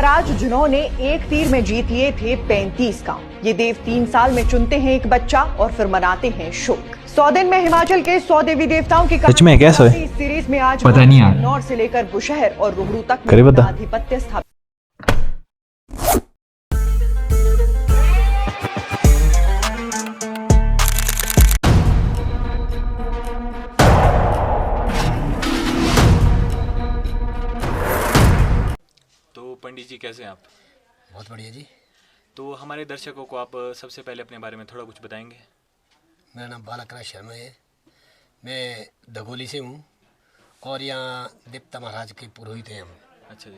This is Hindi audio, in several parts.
महाराज जिन्होंने एक तीर में जीत लिए थे 35 गांव। ये देव 3 साल में चुनते हैं एक बच्चा और फिर मनाते हैं शोक। 100 दिन में हिमाचल के 100 देवी देवताओं की सच में कैसे हुए? इस सीरीज में आज पता नहीं यार। नौर से लेकर बुशहर और रोहड़ू तक में करीब बता। आधिपत्य स्थापित। पंडित जी कैसे हैं आप? बहुत बढ़िया जी। तो हमारे दर्शकों को आप सबसे पहले अपने बारे में थोड़ा कुछ बताएंगे? मेरा नाम बालाकृष्ण शर्मा है। मैं दघोली से हूँ और यहाँ देवता महाराज के पुरोहित हैं हम। अच्छा जी।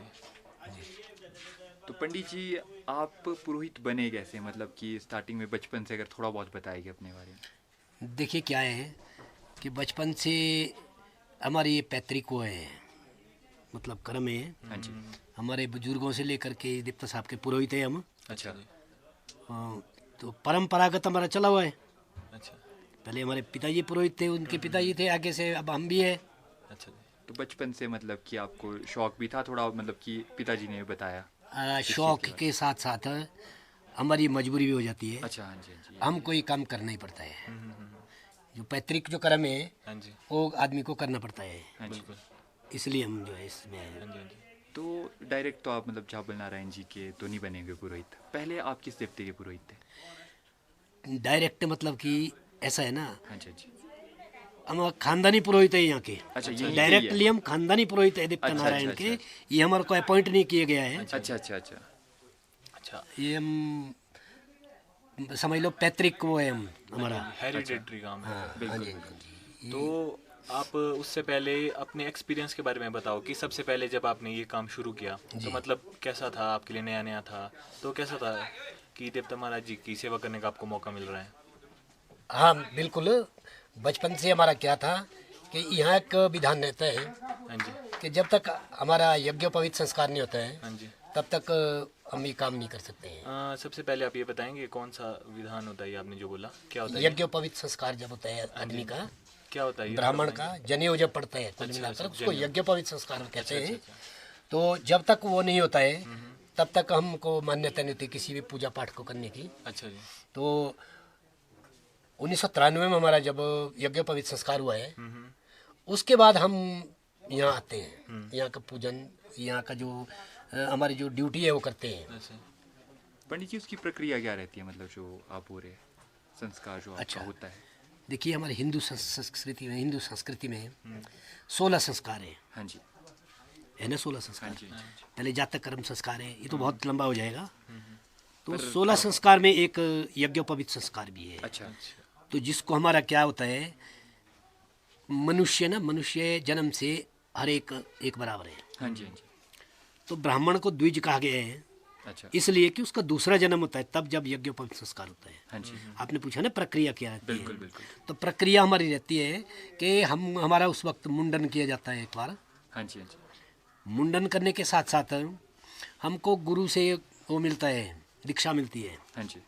तो पंडित जी आप पुरोहित बने कैसे, मतलब कि स्टार्टिंग में बचपन से अगर थोड़ा बहुत बताएंगे अपने बारे में। देखिए क्या है कि बचपन से हमारी ये पैतृक वो है, मतलब कर्म है। हाँ जी। हमारे बुजुर्गों से लेकर के देवता साहब के पुरोहित हैं हम। अच्छा जी। तो परंपरागत हमारा चला हुआ है। अच्छा। पहले हमारे पिताजी पुरोहित थे, उनके पिताजी थे, आगे से अब हम भी है। अच्छा जी। तो बचपन से मतलब कि आपको शौक भी था थोड़ा, मतलब कि पिताजी ने बताया? शौक के साथ साथ हमारी मजबूरी भी हो जाती है। अच्छा। हाँ जी, हाँ जी। हम कोई काम करना ही पड़ता है। जो पैतृक जो कर्म है हाँ जी। वो आदमी को करना पड़ता है। हाँ जी। बिल्कुल। इसलिए हम जो है इसमें आए। हाँ जी, हाँ जी। तो डायरेक्ट तो आप मतलब झाबल नारायण जी के तो नहीं बनेंगे पुरोहित, पहले आप किस देवते के पुरोहित थे? डायरेक्ट मतलब कि ऐसा है ना, हाँ जी, हाँ जी। हम खानदानी पुरोहित है यहाँ के। अच्छा, यहीं के ही है। डायरेक्टली हम खानदानी पुरोहित है देवता अच्छा, नारायण अच्छा, के। अच्छा। ये हमारे को अपॉइंट नहीं किया गया है। अच्छा अच्छा अच्छा। अच्छा। ये हम समझ लो पैतृक वो है हम हमारा। हेरिडेटरी काम है। बिल्कुल। तो आप उससे पहले अपने एक्सपीरियंस के बारे में बताओ कि सबसे पहले जब आपने ये काम शुरू किया तो मतलब कैसा था आपके लिए? नया नया था तो कैसा था कि देवता महाराज जी की सेवा करने का आपको मौका मिल रहा है? हाँ बिल्कुल। बचपन से हमारा क्या था कि यहाँ एक विधान रहता है हाँ जी। कि जब तक हमारा यज्ञोपवीत संस्कार नहीं होता है हाँ जी। तब तक हम ये काम नहीं कर सकते हैं। सबसे पहले आप ये बताएंगे कौन सा विधान होता है? ये आपने जो बोला क्या होता है? यज्ञोपवीत संस्कार जब होता है आदमी का, क्या होता है? ब्राह्मण का जनेऊ जब पड़ता है, कुल मिलाकर उसको यज्ञोपवीत संस्कार कहते हैं। तो जब तक वो नहीं होता है तब तक हमको मान्यता नहीं होती किसी भी पूजा पाठ को करने की। अच्छा जी। तो 1993 में हमारा जब यज्ञोपवीत संस्कार हुआ है उसके बाद हम यहाँ आते हैं। यहाँ का पूजन, यहाँ का जो हमारी जो ड्यूटी है वो करते हैं। अच्छा। पंडित जी उसकी प्रक्रिया क्या रहती है, मतलब जो आप बोल रहे हैं संस्कार जो आपका होता है? देखिए हमारे हिंदू संस्कृति में 16 संस्कार है। हाँ जी। है ना, 16 संस्कार। हाँ जी। पहले जातक कर्म संस्कार है, ये तो बहुत लंबा हो जाएगा। तो 16 संस्कार में एक यज्ञोपवीत संस्कार भी है। अच्छा। तो जिसको हमारा क्या होता है, मनुष्य जन्म से हर एक बराबर है। हाँ जी, हाँ जी। तो ब्राह्मण को द्विज कहा गया है अच्छा। इसलिए कि उसका दूसरा जन्म होता है तब जब यज्ञोपवीत संस्कार होता है। हाँ जी। आपने पूछा ना प्रक्रिया क्या रहती है? बिल्कुल बिल्कुल। तो प्रक्रिया हमारी रहती है कि हमारा उस वक्त मुंडन किया जाता है एक बार। हाँ जी, हाँ जी। मुंडन करने के साथ साथ हमको गुरु से वो मिलता है, दीक्षा मिलती है। हाँ जी।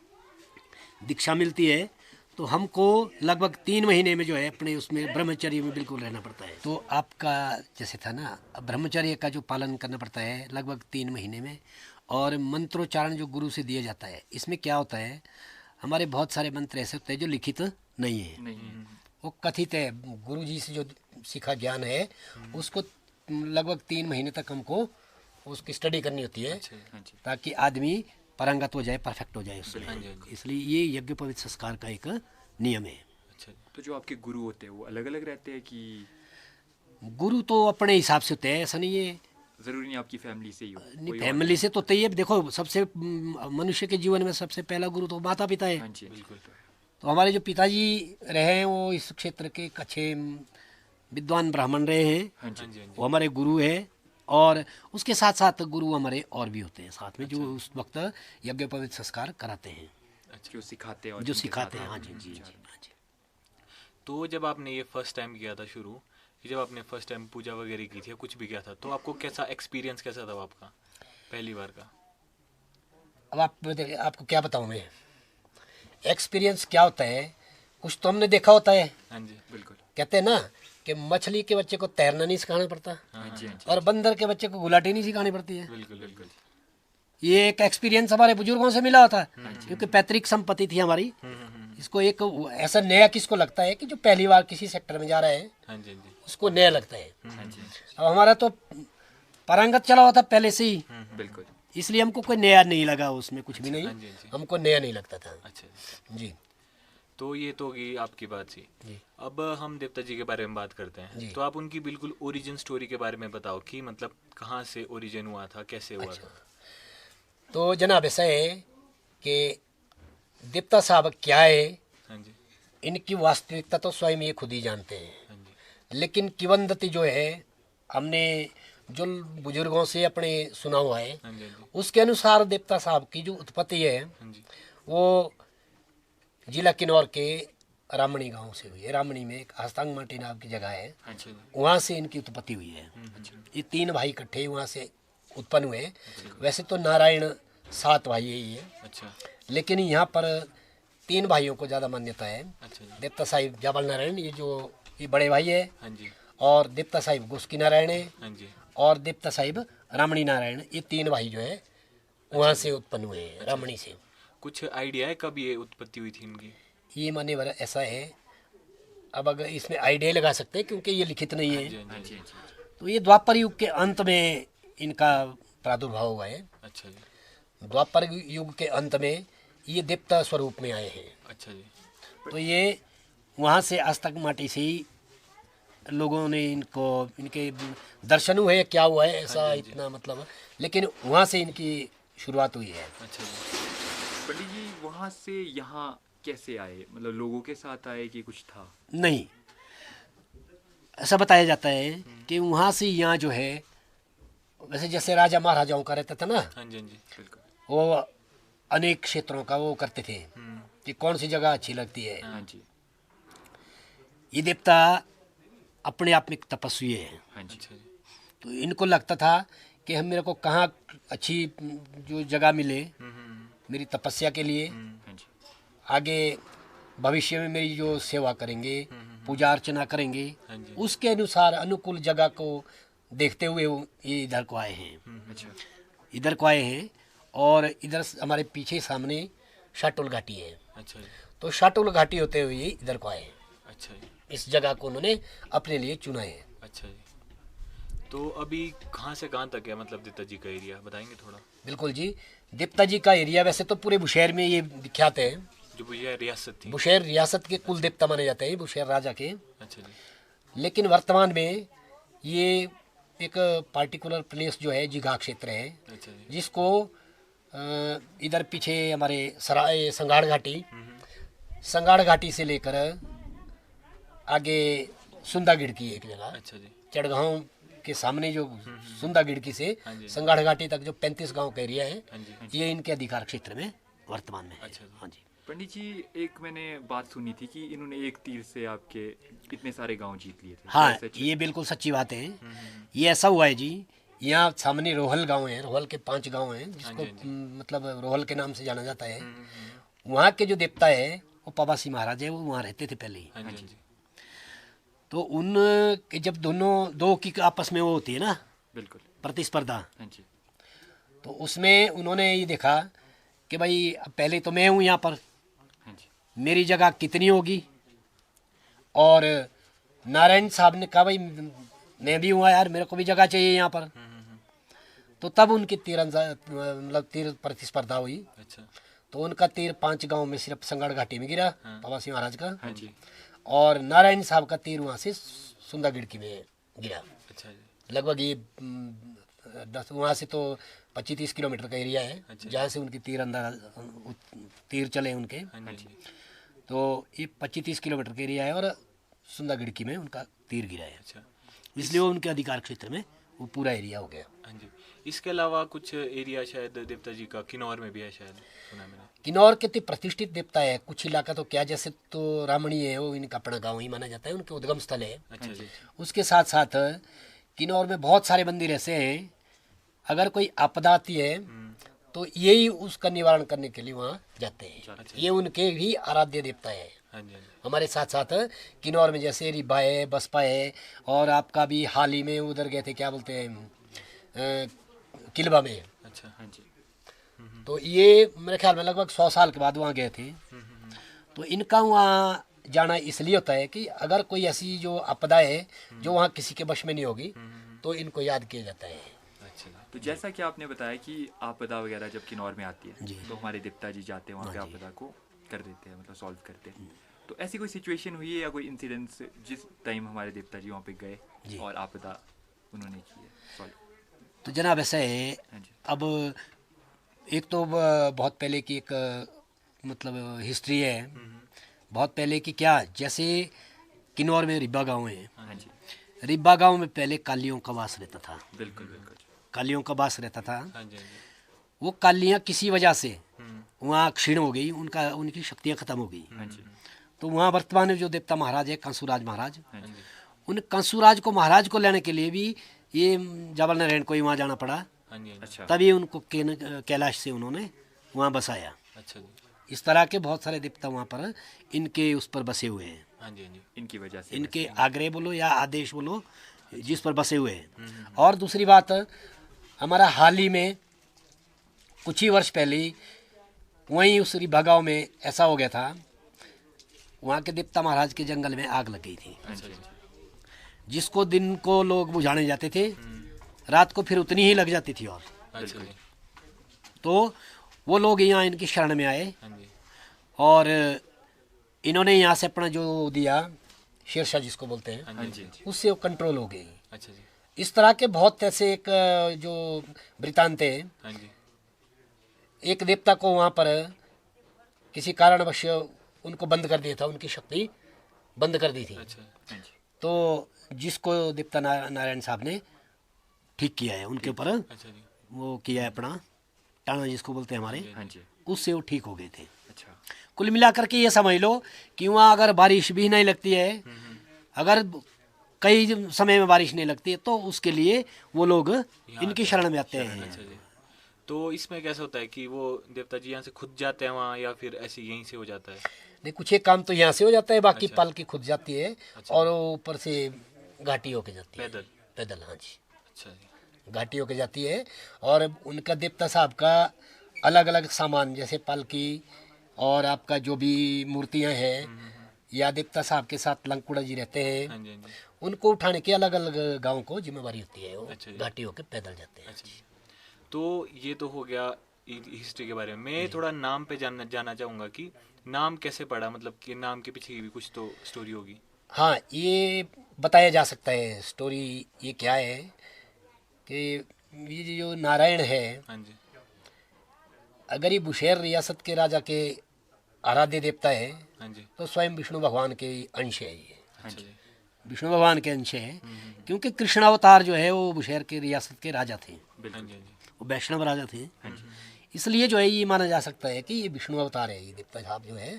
दीक्षा मिलती है तो हमको लगभग 3 महीने में जो है अपने उसमें ब्रह्मचर्य में बिल्कुल रहना पड़ता है। तो आपका जैसे था ना, ब्रह्मचर्य का जो पालन करना पड़ता है लगभग 3 महीने में। और मंत्रोच्चारण जो गुरु से दिया जाता है, इसमें क्या होता है, हमारे बहुत सारे मंत्र ऐसे होते हैं जो लिखित नहीं है, नहीं। वो कथित है। गुरु जी से जो सीखा ज्ञान है उसको लगभग 3 महीने तक हमको उसकी स्टडी करनी होती है। हाँ जी। ताकि आदमी पारंगत हो जाए, परफेक्ट हो जाए उसमें। इसलिए ये यज्ञोपवीत संस्कार का एक नियम है। अच्छा। तो जो आपके गुरु होते हैं वो अलग अलग रहते हैं कि? गुरु तो अपने हिसाब से होते हैं, ऐसा नहीं है। जरूरी नहीं आपकी फैमिली से ही हो? नहीं, फैमिली से तो तय है। देखो सबसे मनुष्य के जीवन में सबसे पहला गुरु तो माता पिता है। हाँ जी, बिल्कुल। तो हमारे जो पिताजी रहे हैं वो इस क्षेत्र के अच्छे विद्वान ब्राह्मण रहे हैं। हाँ जी। वो हमारे गुरु है। और उसके साथ साथ गुरु हमारे और भी होते हैं साथ में, जो उस वक्त यज्ञोपवीत संस्कार कराते हैं, जो सिखाते हैं और जो जिनके सिखाते साथ हैं। हाँ आप जी जी जा जी। रहे हैं। हाँ जी। तो जब आपने ये फर्स्ट टाइम किया था शुरू, जब आपने फर्स्ट टाइम पूजा वगैरह की थी, कुछ भी किया था, तो आपको कैसा एक्सपीरियंस कैसा था आपका पहली बार का? अब आपको क्या बताऊँ मैं, एक्सपीरियंस क्या होता है, कुछ तो हमने देखा होता है। हाँ जी। बिल्कुल। कहते हैं ना कि मछली के बच्चे को तैरना नहीं सिखाना पड़ता हाँ जी, हाँ जी। और बंदर के बच्चे को गुलाटी नहीं सिखानी पड़ती है। बिल्कुल बिल्कुल। ये एक एक्सपीरियंस हमारे बुजुर्गों से मिला होता है, क्योंकि पैतृक संपत्ति थी हमारी। इसको एक ऐसा नया किसको लगता है कि जो पहली बार किसी सेक्टर में जा रहे हैं, हाँ जी, हाँ जी, उसको नया लगता है। हाँ जी अब हमारा तो पारंगत चला हुआ था पहले से ही, बिल्कुल। इसलिए हमको कोई नया नहीं लगा, उसमें कुछ भी नहीं, हाँ जी, हाँ जी। हमको नया नहीं लगता था। अच्छा जी तो ये तो होगी आपकी बात सी। जी। अब हम देवता जी के बारे में बात करते हैं, जी। तो आप उनकी बिल्कुल ओरिजिन स्टोरी के बारे में बताओ कि मतलब कहाँ से ओरिजिन हुआ था, कैसे हुआ था। तो जनाब ऐसा है कि देवता साहब क्या है, हाँ जी, इनकी वास्तविकता तो स्वयं ये खुद ही जानते हैं, हाँ जी, लेकिन किंवदंती जो है हमने जो बुजुर्गों से अपने सुना हुआ है, हाँ जी, हाँ जी, उसके अनुसार देवता साहब की जो उत्पत्ति है हाँ जी, वो जिला किन्नौर के रामणी गांव से हुई है। रामणी में एक हस्तांग माटी नाम की जगह है, अच्छा जी, वहाँ से इनकी उत्पत्ति हुई है। अच्छा, ये 3 भाई इकट्ठे वहाँ से उत्पन्न हुए। वैसे तो नारायण 7 भाई है ये, अच्छा, लेकिन यहाँ पर 3 भाइयों को ज़्यादा मान्यता है। अच्छा जी, देवता साहिब जाबल नारायण ये बड़े भाई है, हाँ जी, और देवता साहिब गुस्की नारायण है, हाँ जी, और देवता साहिब रामणी नारायण, ये 3 भाई जो है वहाँ से उत्पन्न हुए हैं, रामणी से। कुछ आइडिया है कब ये उत्पत्ति हुई थी इनकी। ये माने वाला ऐसा है, अब अगर इसमें आइडिया लगा सकते हैं क्योंकि ये लिखित नहीं है, हाँ जी हाँ जी तो ये द्वापर युग के अंत में इनका प्रादुर्भाव हुआ है। अच्छा जी, द्वापर युग के अंत में ये देवता स्वरूप में आए हैं। अच्छा जी, तो ये वहाँ से आज तक माटी से ही लोगों ने इनके दर्शन हुए, क्या हुआ है ऐसा इतना मतलब, लेकिन वहाँ से इनकी शुरुआत हुई है। अच्छा जी, पंडित जी वहाँ से यहाँ कैसे आए, मतलब लोगों के साथ आए कि कुछ था। नहीं, ऐसा बताया जाता है कि वहाँ से यहाँ जो है, वैसे जैसे राजा महाराजाओं का रहता था ना, हाँ जी, हाँ जी, बिल्कुल। वो अनेक क्षेत्रों का वो करते थे कि कौन सी जगह अच्छी लगती है। हाँ जी ये देवता अपने आप में एक तपस्वी है, हाँ जी अच्छा जी, तो इनको लगता था कि हम मेरे को कहाँ अच्छी जो जगह मिले मेरी तपस्या के लिए, हाँ जी आगे भविष्य में मेरी जो सेवा करेंगे, पूजा अर्चना करेंगे, हाँ जी, उसके अनुसार अनुकूल जगह को देखते हुए वो ये इधर को आए हैं। अच्छा इधर को आए हैं, और इधर हमारे पीछे सामने शाटुल घाटी है, अच्छा जी, तो शाटुल घाटी होते हुए इधर को आए हैं। अच्छा जी, इस जगह को उन्होंने अपने लिए चुना है। अच्छा जी। तो अभी कहाँ से कहाँ तक है मतलब देवता जी का एरिया बताएंगे थोड़ा। बिल्कुल जी, देवता जी का एरिया वैसे तो पूरे बुशहर में ये विख्यात है। जो बुझे रियासत थी। बुशहर रियासत के कुल देवता माने जाते हैं, बुशहर राजा के। अच्छा जी, लेकिन वर्तमान में ये एक पार्टिकुलर प्लेस जो है जिघा क्षेत्र है, अच्छा जी, जिसको इधर पीछे हमारे सराय संगाड़ घाटी, संगाड़ घाटी से लेकर आगे सुंदागिड़ की एक जगह, अच्छा जी, चढ़गांव के सामने जो सुंदागिड़ की से हाँ जी। संगाड़ घाटी तक जो 35 गांव का एरिया है, हाँ जी, हाँ जी। ये इनके अधिकार क्षेत्र में वर्तमान में है। अच्छा जी। हाँ जी, पंडित जी एक मैंने बात सुनी थी कि इन्होंने एक तीर से आपके इतने सारे गांव जीत लिए थे। हाँ, क्या सच है? ये बिल्कुल सच्ची बात है। ये ऐसा हुआ है जी, यहाँ सामने रोहल गांव है, रोहल के 5 गांव हैं जिसको हाँ जी। मतलब रोहल के नाम से जाना जाता है। वहाँ के जो देवता है वो पवासी महाराज है, वो वहाँ रहते थे पहले ही। हाँ जी, हाँ जी, तो उन के जब दो की आपस में वो होती है ना बिल्कुल। प्रतिस्पर्धा, हाँ जी तो उसमें उन्होंने ये देखा कि भाई अब पहले तो मैं हूँ यहाँ पर, हाँ जी मेरी जगह कितनी होगी। और नारायण साहब ने कहा भाई मैं भी हुआ यार, मेरे को भी जगह चाहिए यहाँ पर। तो तब उनकी मतलब तीर प्रतिस्पर्धा हुई। अच्छा, तो उनका तीर 5 गांव में सिर्फ संगड़ घाटी में गिरा, पवासी महाराज का। हाँ जी और नारायण साहब का तीर वहाँ से सुंदागिड़की में गिरा। अच्छा जी, लगभग ये 10 वहाँ से तो 25-30 किलोमीटर का एरिया है, अच्छा। जहाँ से उनकी तीर चले उनके। हाँ जी, तो ये 25-30 किलोमीटर का एरिया है, और सुंदागिड़की में उनका तीर गिरा है, अच्छा, इसलिए वो उनके अधिकार क्षेत्र में वो पूरा एरिया हो गया। हाँ जी। इसके अलावा कुछ एरिया शायद देवता जी का किन्नौर में भी है शायद, सुना मैंने। किन्नौर के तो प्रतिष्ठित देवता है, कुछ इलाका तो क्या, जैसे तो रामणी है वो इनका अपना गाँव ही माना जाता है, उनके उद्गम स्थल है। अच्छा जी, उसके साथ साथ किन्नौर में बहुत सारे मंदिर ऐसे हैं, अगर कोई आपदा आती है तो यही उसका निवारण करने के लिए वहाँ जाते हैं। ये उनके भी आराध्य देवता है। हाँ जी, हाँ जी, हमारे साथ साथ किन्नौर में जैसे रिबा है, बसपा है, और आपका भी हाल ही में उधर गए थे, क्या बोलते हैं, किलबा में। अच्छा, हाँ जी तो ये मेरे ख्याल में लगभग 100 साल के बाद वहाँ गए थे। तो इनका वहाँ जाना इसलिए होता है कि अगर कोई ऐसी जो आपदा है जो वहाँ किसी के वश में नहीं होगी तो इनको याद किया जाता है। अच्छा जी। तो जैसा कि आपने बताया कि आपदा वगैरह जब किन्नौर में आती है जी। तो हमारे देवता जी जाते हैं वहाँ पे आपदा को कर देते हैं, मतलब सॉल्व करते हैं। तो ऐसी कोई सिचुएशन हुई है या कोई इंसिडेंस जिस टाइम हमारे देवता जी वहाँ पे गए जी। और आपदा उन्होंने की है सॉल्व? तो जनाब ऐसा है, हाँ जी। अब एक तो बहुत पहले की एक मतलब हिस्ट्री है। बहुत पहले की क्या, जैसे किन्नौर में रिब्बा गांव है। हाँ जी। रिब्बा गांव में पहले कालियों का वास रहता था। बिल्कुल बिल्कुल। कालियों का वास रहता था। हाँ जी। हाँ जी। वो कालियाँ किसी वजह से वहाँ क्षीण हो गई, उनकी शक्तियाँ खत्म हो गई। हाँ जी। तो वहाँ वर्तमान में जो देवता महाराज है कंसुराज महाराज, हाँ जी। उन कंसुराज को महाराज को लेने के लिए भी ये जबल नारायण को ही वहाँ जाना पड़ा। हाँ जी। हाँ जी। अच्छा। तभी उनको कैलाश से उन्होंने वहाँ बसाया। अच्छा जी। इस तरह के बहुत सारे देवता वहाँ पर इनके उस पर बसे हुए हैं। हाँ जी। हाँ जी। इनकी वजह से इनके आग्रह बोलो या आदेश बोलो, जिस पर बसे हुए हैं। और दूसरी बात, हमारा हाल ही में कुछ ही वर्ष पहले ही वहीं उस रिब्बा गांव में ऐसा हो गया था, वहाँ के देवता महाराज के जंगल में आग लग गई थी, अच्छा जी। जिसको दिन को लोग बुझाने जाते थे, रात को फिर उतनी ही लग जाती थी। और अच्छा जी। तो वो लोग यहाँ इनकी शरण में आए हाँ जी। और इन्होंने यहाँ से अपना जो दिया शेरशाह जिसको बोलते हैं, हाँ जी। उससे वो कंट्रोल हो गई। अच्छा जी। इस तरह के बहुत ऐसे एक जो वृतांत है। हाँ जी। एक देवता को वहाँ पर किसी कारणवश उनको बंद कर दिया था, उनकी शक्ति बंद कर दी थी। अच्छा। हाँ जी। तो जिसको देवता नारायण साहब ने ठीक किया है, उनके ऊपर अच्छा जी। वो किया है अपना टाना जिसको बोलते हैं हमारे, हाँ जी। उससे वो ठीक हो गए थे। अच्छा। कुल मिलाकर के ये समझ लो कि वहाँ अगर बारिश भी नहीं लगती है, अगर कई समय में बारिश नहीं लगती है, तो उसके लिए वो लोग इनकी शरण में आते हैं। अच्छा जी। तो इसमें कैसा होता है कि वो देवता जी यहाँ से खुद जाते हैं वहाँ, या फिर ऐसे यहीं से हो जाता है? नहीं, कुछ एक काम तो यहाँ से हो जाता है, बाकी अच्छा। पालकी खुद जाती है। अच्छा। और वो ऊपर से घाटी होके जाती है। पैदल? पैदल, हाँ जी, अच्छा जी। घाटी होके जाती है। और उनका देवता साहब का अलग अलग सामान, जैसे पालकी और आपका जो भी मूर्तियाँ हैं, या देवता साहब के साथ लंकुड़ा जी रहते हैं, हाँ जी। हाँ जी। उनको उठाने की अलग अलग गांव को जिम्मेवारी होती है। वो अच्छा जी। घाटी होके पैदल जाते हैं। अच्छा जी। तो ये तो हो गया हिस्ट्री के बारे में। मैं थोड़ा नाम पे जाना चाहूँगा कि नाम कैसे पड़ा, मतलब कि नाम के पीछे भी कुछ तो स्टोरी होगी। हाँ, ये बताया जा सकता है। स्टोरी ये क्या है कि ये जो नारायण है, हाँ जी। अगर ये बुशेर रियासत के राजा के आराध्य देवता है, हाँ जी। तो स्वयं विष्णु भगवान के अंश है। ये अच्छा जी। विष्णु भगवान के अंश है, क्योंकि कृष्ण अवतार जो है वो बुशेर के रियासत के राजा थे, हाँ जी। हाँ जी। वो वैष्णव राजा थे। इसलिए जो है ये माना जा सकता है कि ये विष्णु अवतार है। ये देवता साहब जो है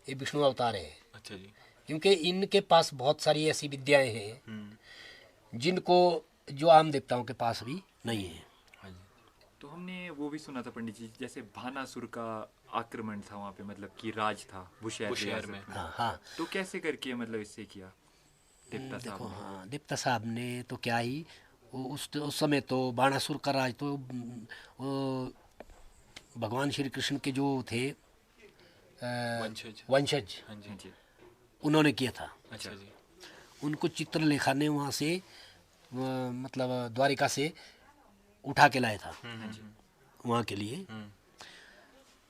ये विष्णु अवतार है, अच्छा जी। क्योंकि इनके पास बहुत सारी ऐसी विद्याएं हैं जिनको जो आम देवताओं के पास भी नहीं है। हाँ जी। तो हमने वो भी सुना था पंडित जी, जैसे भानासुर का आक्रमण था वहाँ पे, मतलब कि राज था बुशहर बुशहर में। रियासत हाँ हाँ, तो कैसे करके मतलब इससे किया देवता देखो, साहब ने? हाँ, देवता साहब ने तो क्या ही, उस समय तो बाणासुर का राज तो वो भगवान श्री कृष्ण के जो थे वंशज। वंशज, हाँ जी। हाँ जी। उन्होंने किया था। अच्छा जी। उनको चित्रलेखा ने वहाँ से मतलब द्वारिका से उठा के लाया था वहाँ के लिए।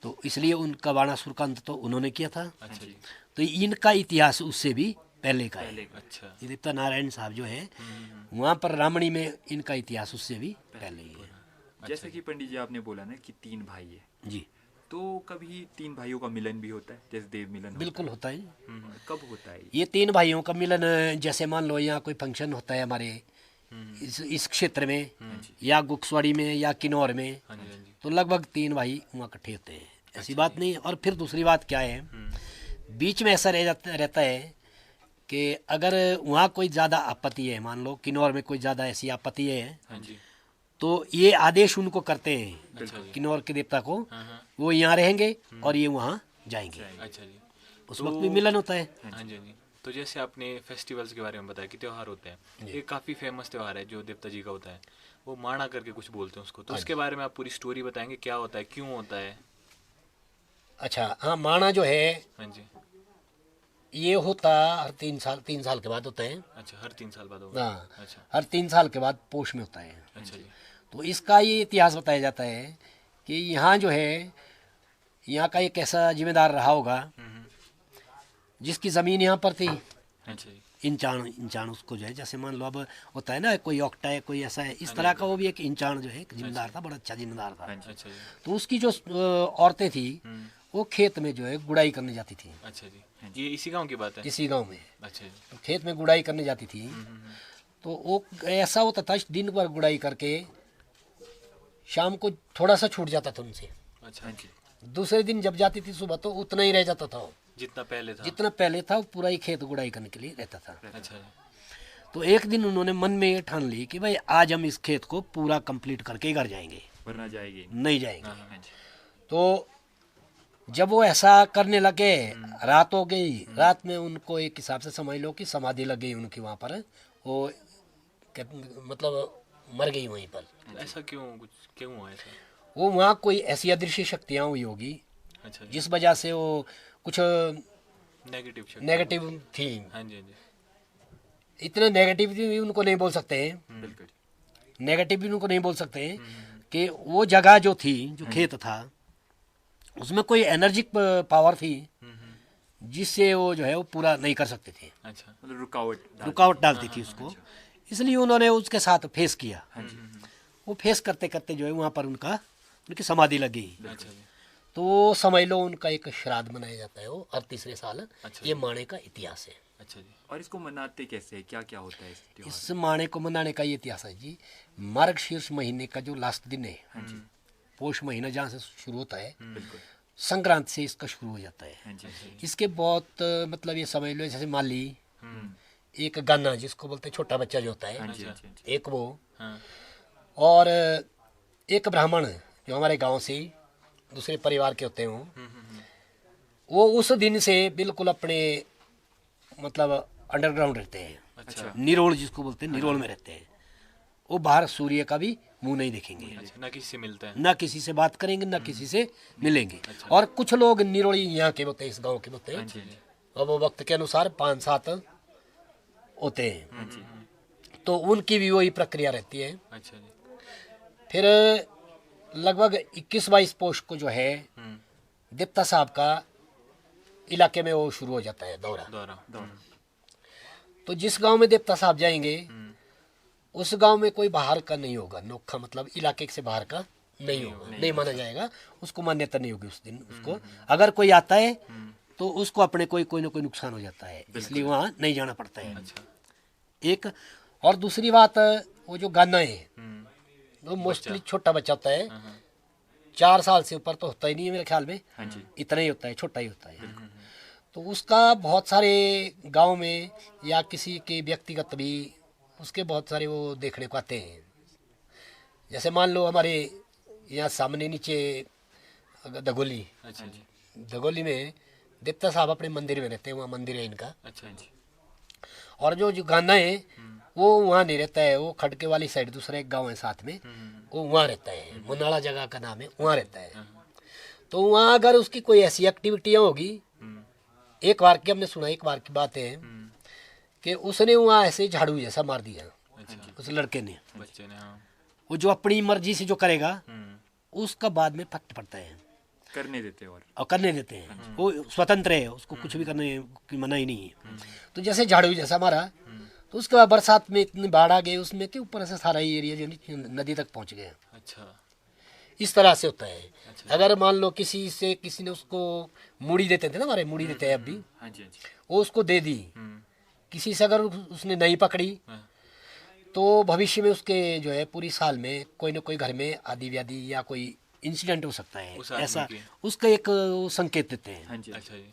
तो इसलिए उनका बाणासुर का अंत तो उन्होंने किया था। अच्छा जी। तो इनका इतिहास उससे भी पहले का है। अच्छा। ये देवता नारायण साहब जो है वहाँ पर रामणी में इनका इतिहास उससे भी पहले ही है। जैसे कि पंडित जी आपने बोला ना कि 3 भाई है, जी, तो कभी 3 भाइयों का मिलन भी होता है, जैसे देव मिलन होता बिल्कुल होता है। है। कब होता है ये? ये 3 भाइयों का मिलन, जैसे मान लो यहाँ कोई फंक्शन होता है हमारे इस क्षेत्र में, या गुक्सवाड़ी में या किन्नौर में, हाँ जी। हाँ जी। तो लगभग 3 भाई वहाँ इकट्ठे होते हैं। ऐसी बात नहीं। और फिर दूसरी बात क्या है, बीच में ऐसा रहता है कि अगर वहाँ कोई ज़्यादा आपत्ति है, मान लो किन्नौर में कोई ज़्यादा ऐसी आपत्ति है, हाँ जी। तो ये आदेश उनको करते हैं अच्छा जी। किन्नौर के देवता को, हाँ। वो यहाँ रहेंगे और ये वहाँ जाएंगे। अच्छा जी। उस वक्त भी मिलन होता है। हाँ जी। हाँ जी। तो जैसे आपने फेस्टिवल्स के बारे में बताया कि त्यौहार होते हैं, ये काफ़ी फेमस त्यौहार है जो देवता जी का होता है, वो माणा करके कुछ बोलते हैं उसको, तो उसके बारे में आप पूरी स्टोरी बताएंगे, क्या होता है, क्यों होता है? अच्छा, हाँ, माणा जो है हाँ जी। ये होता हर 3 साल के बाद होता है। अच्छा, हर 3 साल बाद होगा। हाँ, अच्छा हर 3 साल के बाद पोष में होता है। अच्छा जी। तो इसका ये इतिहास बताया जाता है कि यहाँ जो है, यहाँ का एक ऐसा जिम्मेदार रहा होगा जिसकी ज़मीन यहाँ पर थी। अच्छा जी। इंचाण उसको जो है, जैसे मान लो अब होता है ना, कोई औकटा है, कोई ऐसा है, इस तरह का वो भी एक इंचाण जो है एक जिम्मेदार था, बड़ा अच्छा जिम्मेदार था। अच्छा जी। तो उसकी जो औरतें थी वो खेत में जो है गुड़ाई करने जाती थी। अच्छा जी, ये इसी गांव की बात है? इसी गांव में। अच्छा जी। तो खेत में गुड़ाई करने जाती थी। तो वो ऐसा होता था, दिन भर गुड़ाई करके शाम को थोड़ा सा छूट जाता था उनसे। अच्छा जी। दूसरे दिन जब जाती थी सुबह तो उतना ही रह जाता था, जितना पहले था? जितना पहले था, वो पूरा ही खेत गुड़ाई करने के लिए रहता था। अच्छा जी। तो एक दिन उन्होंने मन में ये ठान ली कि भाई आज हम इस खेत को पूरा कंप्लीट करके ही घर जाएंगे, वरना जाएगी नहीं जाएंगे। हाँ जी। तो जब वो ऐसा करने लगे, रात हो गई, रात में उनको एक हिसाब से समझ लो कि समाधि लग गई उनकी वहाँ पर, वो मतलब मर गई वहीं पर। ऐसा क्यों, कुछ क्यों हुआ ऐसा? वो वहाँ कोई ऐसी अदृश्य शक्तियाँ हुई होगी अच्छा जी। जिस वजह से वो कुछ नेगेटिव शक्ति। नेगेटिव थी। हाँ जी, हाँ जी। इतने नेगेटिव भी उनको नहीं बोल सकते हैं, बिल्कुल। नेगेटिव भी उनको नहीं बोल सकते हैं कि वो जगह जो थी, जो खेत था, उसमें कोई एनर्जिक पावर थी जिससे वो जो है वो पूरा नहीं कर सकते थे, अच्छा। मतलब रुकावट डालती थी उसको। इसलिए उन्होंने उसके साथ फेस किया। वो फेस करते करते जो है वहाँ पर उनकी समाधि लग गई। अच्छा जी। तो समझ लो उनका एक श्राद्ध मनाया जाता है वो हर तीसरे साल। अच्छा। ये माणे का इतिहास है। अच्छा जी। और इसको मनाते कैसे है, क्या क्या होता है इस त्योहार इस माणे को मनाने का ये इतिहास है जी। मार्गशीर्ष महीने का जो लास्ट दिन है, पोष महीना जहाँ से शुरू होता है, में? बिल्कुल। संक्रांति से इसका शुरू हो जाता है। हाँ जी। इसके बहुत मतलब ये समझ लो, जैसे माली, एक गाना जिसको बोलते हैं छोटा बच्चा जो होता हाँ है, जी, हाँ जी, हाँ जी। एक वो, हाँ। और एक ब्राह्मण जो हमारे गांव से दूसरे परिवार के होते हैं, वो उस दिन से बिल्कुल अपने मतलब अंडरग्राउंड रहते हैं। अच्छा। निरोल जिसको बोलते हैं, निरोल में रहते हैं। वो बाहर सूर्य का भी मुंह नहीं देखेंगे, अच्छा, ना किसी से मिलते हैं? ना किसी से बात करेंगे, ना किसी से मिलेंगे। और कुछ लोग निरोली यहाँ के होते हैं, इस गांव के होते हाँ हैं, जी, हाँ जी। और वो वक्त के अनुसार 5-7 होते हैं। हाँ जी। तो उनकी भी वही प्रक्रिया रहती है। अच्छा जी। फिर लगभग 21-22 पोष को जो है देवता साहब का इलाके में वो शुरू हो जाता है दौरा। दौरा। तो जिस गांव में देवता साहब जाएंगे उस गांव में कोई बाहर का नहीं होगा, नोखा मतलब इलाके से बाहर का नहीं होगा, नहीं माना जाएगा, उसको मान्यता नहीं होगी उस दिन उसको। अगर कोई आता है तो उसको अपने कोई ना कोई नुकसान हो जाता है, इसलिए वहाँ नहीं जाना पड़ता है। अच्छा। एक और दूसरी बात, वो जो गाना है वो मोस्टली छोटा बच्चा होता है, 4 साल से ऊपर तो होता ही नहीं है मेरे ख्याल में, हाँ जी। इतना ही होता है, छोटा ही होता है। तो उसका बहुत सारे गांव में या किसी के व्यक्तिगत भी उसके बहुत सारे वो देखने को आते हैं। जैसे मान लो हमारे यहाँ सामने नीचे दगोली, अच्छा जी। दगोली में देवता साहब अपने मंदिर में रहते हैं, वहाँ मंदिर है इनका। अच्छा जी। और जो गाना है वो वहाँ नहीं रहता है, वो खड़के वाली साइड दूसरा एक गांव है साथ में, वो वहाँ रहता है, मुनाला जगह का नाम है, वहाँ रहता है। तो वहाँ अगर उसकी कोई ऐसी एक्टिविटियाँ होगी, एक बार की हमने सुना, एक बार की बात है कि उसने वहाँ ऐसे झाड़ू जैसा मार दिया उस लड़के ने। बच्चे ने, हाँ। वो जो अपनी मर्जी से जो करेगा उसका बाद में फट पड़ता है, करने देते हैं और करने देते हैं। वो स्वतंत्र है, उसको कुछ भी करने की मना ही नहीं है। तो जैसे झाड़ू जैसा मारा, तो उसके बाद बरसात में इतनी बाढ़ आ गई उसमें कि ऊपर से सारा ही एरिया जो नीचे नदी तक पहुंच गया। अच्छा। इस तरह से होता है। अगर मान लो किसी ने उसको मूड़ी देते थे ना, हमारे मूड़ी देते हैं अब भी, हाँ जी, हाँ जी। वो उसको दे दी, किसी से अगर उसने नहीं पकड़ी तो भविष्य में उसके जो है पूरी साल में कोई ना कोई घर में आदि व्याधि या कोई इंसिडेंट हो सकता है, उस आदमी ऐसा की। उसका एक वो संकेत देते हैं। हाँ जी। अच्छा जी।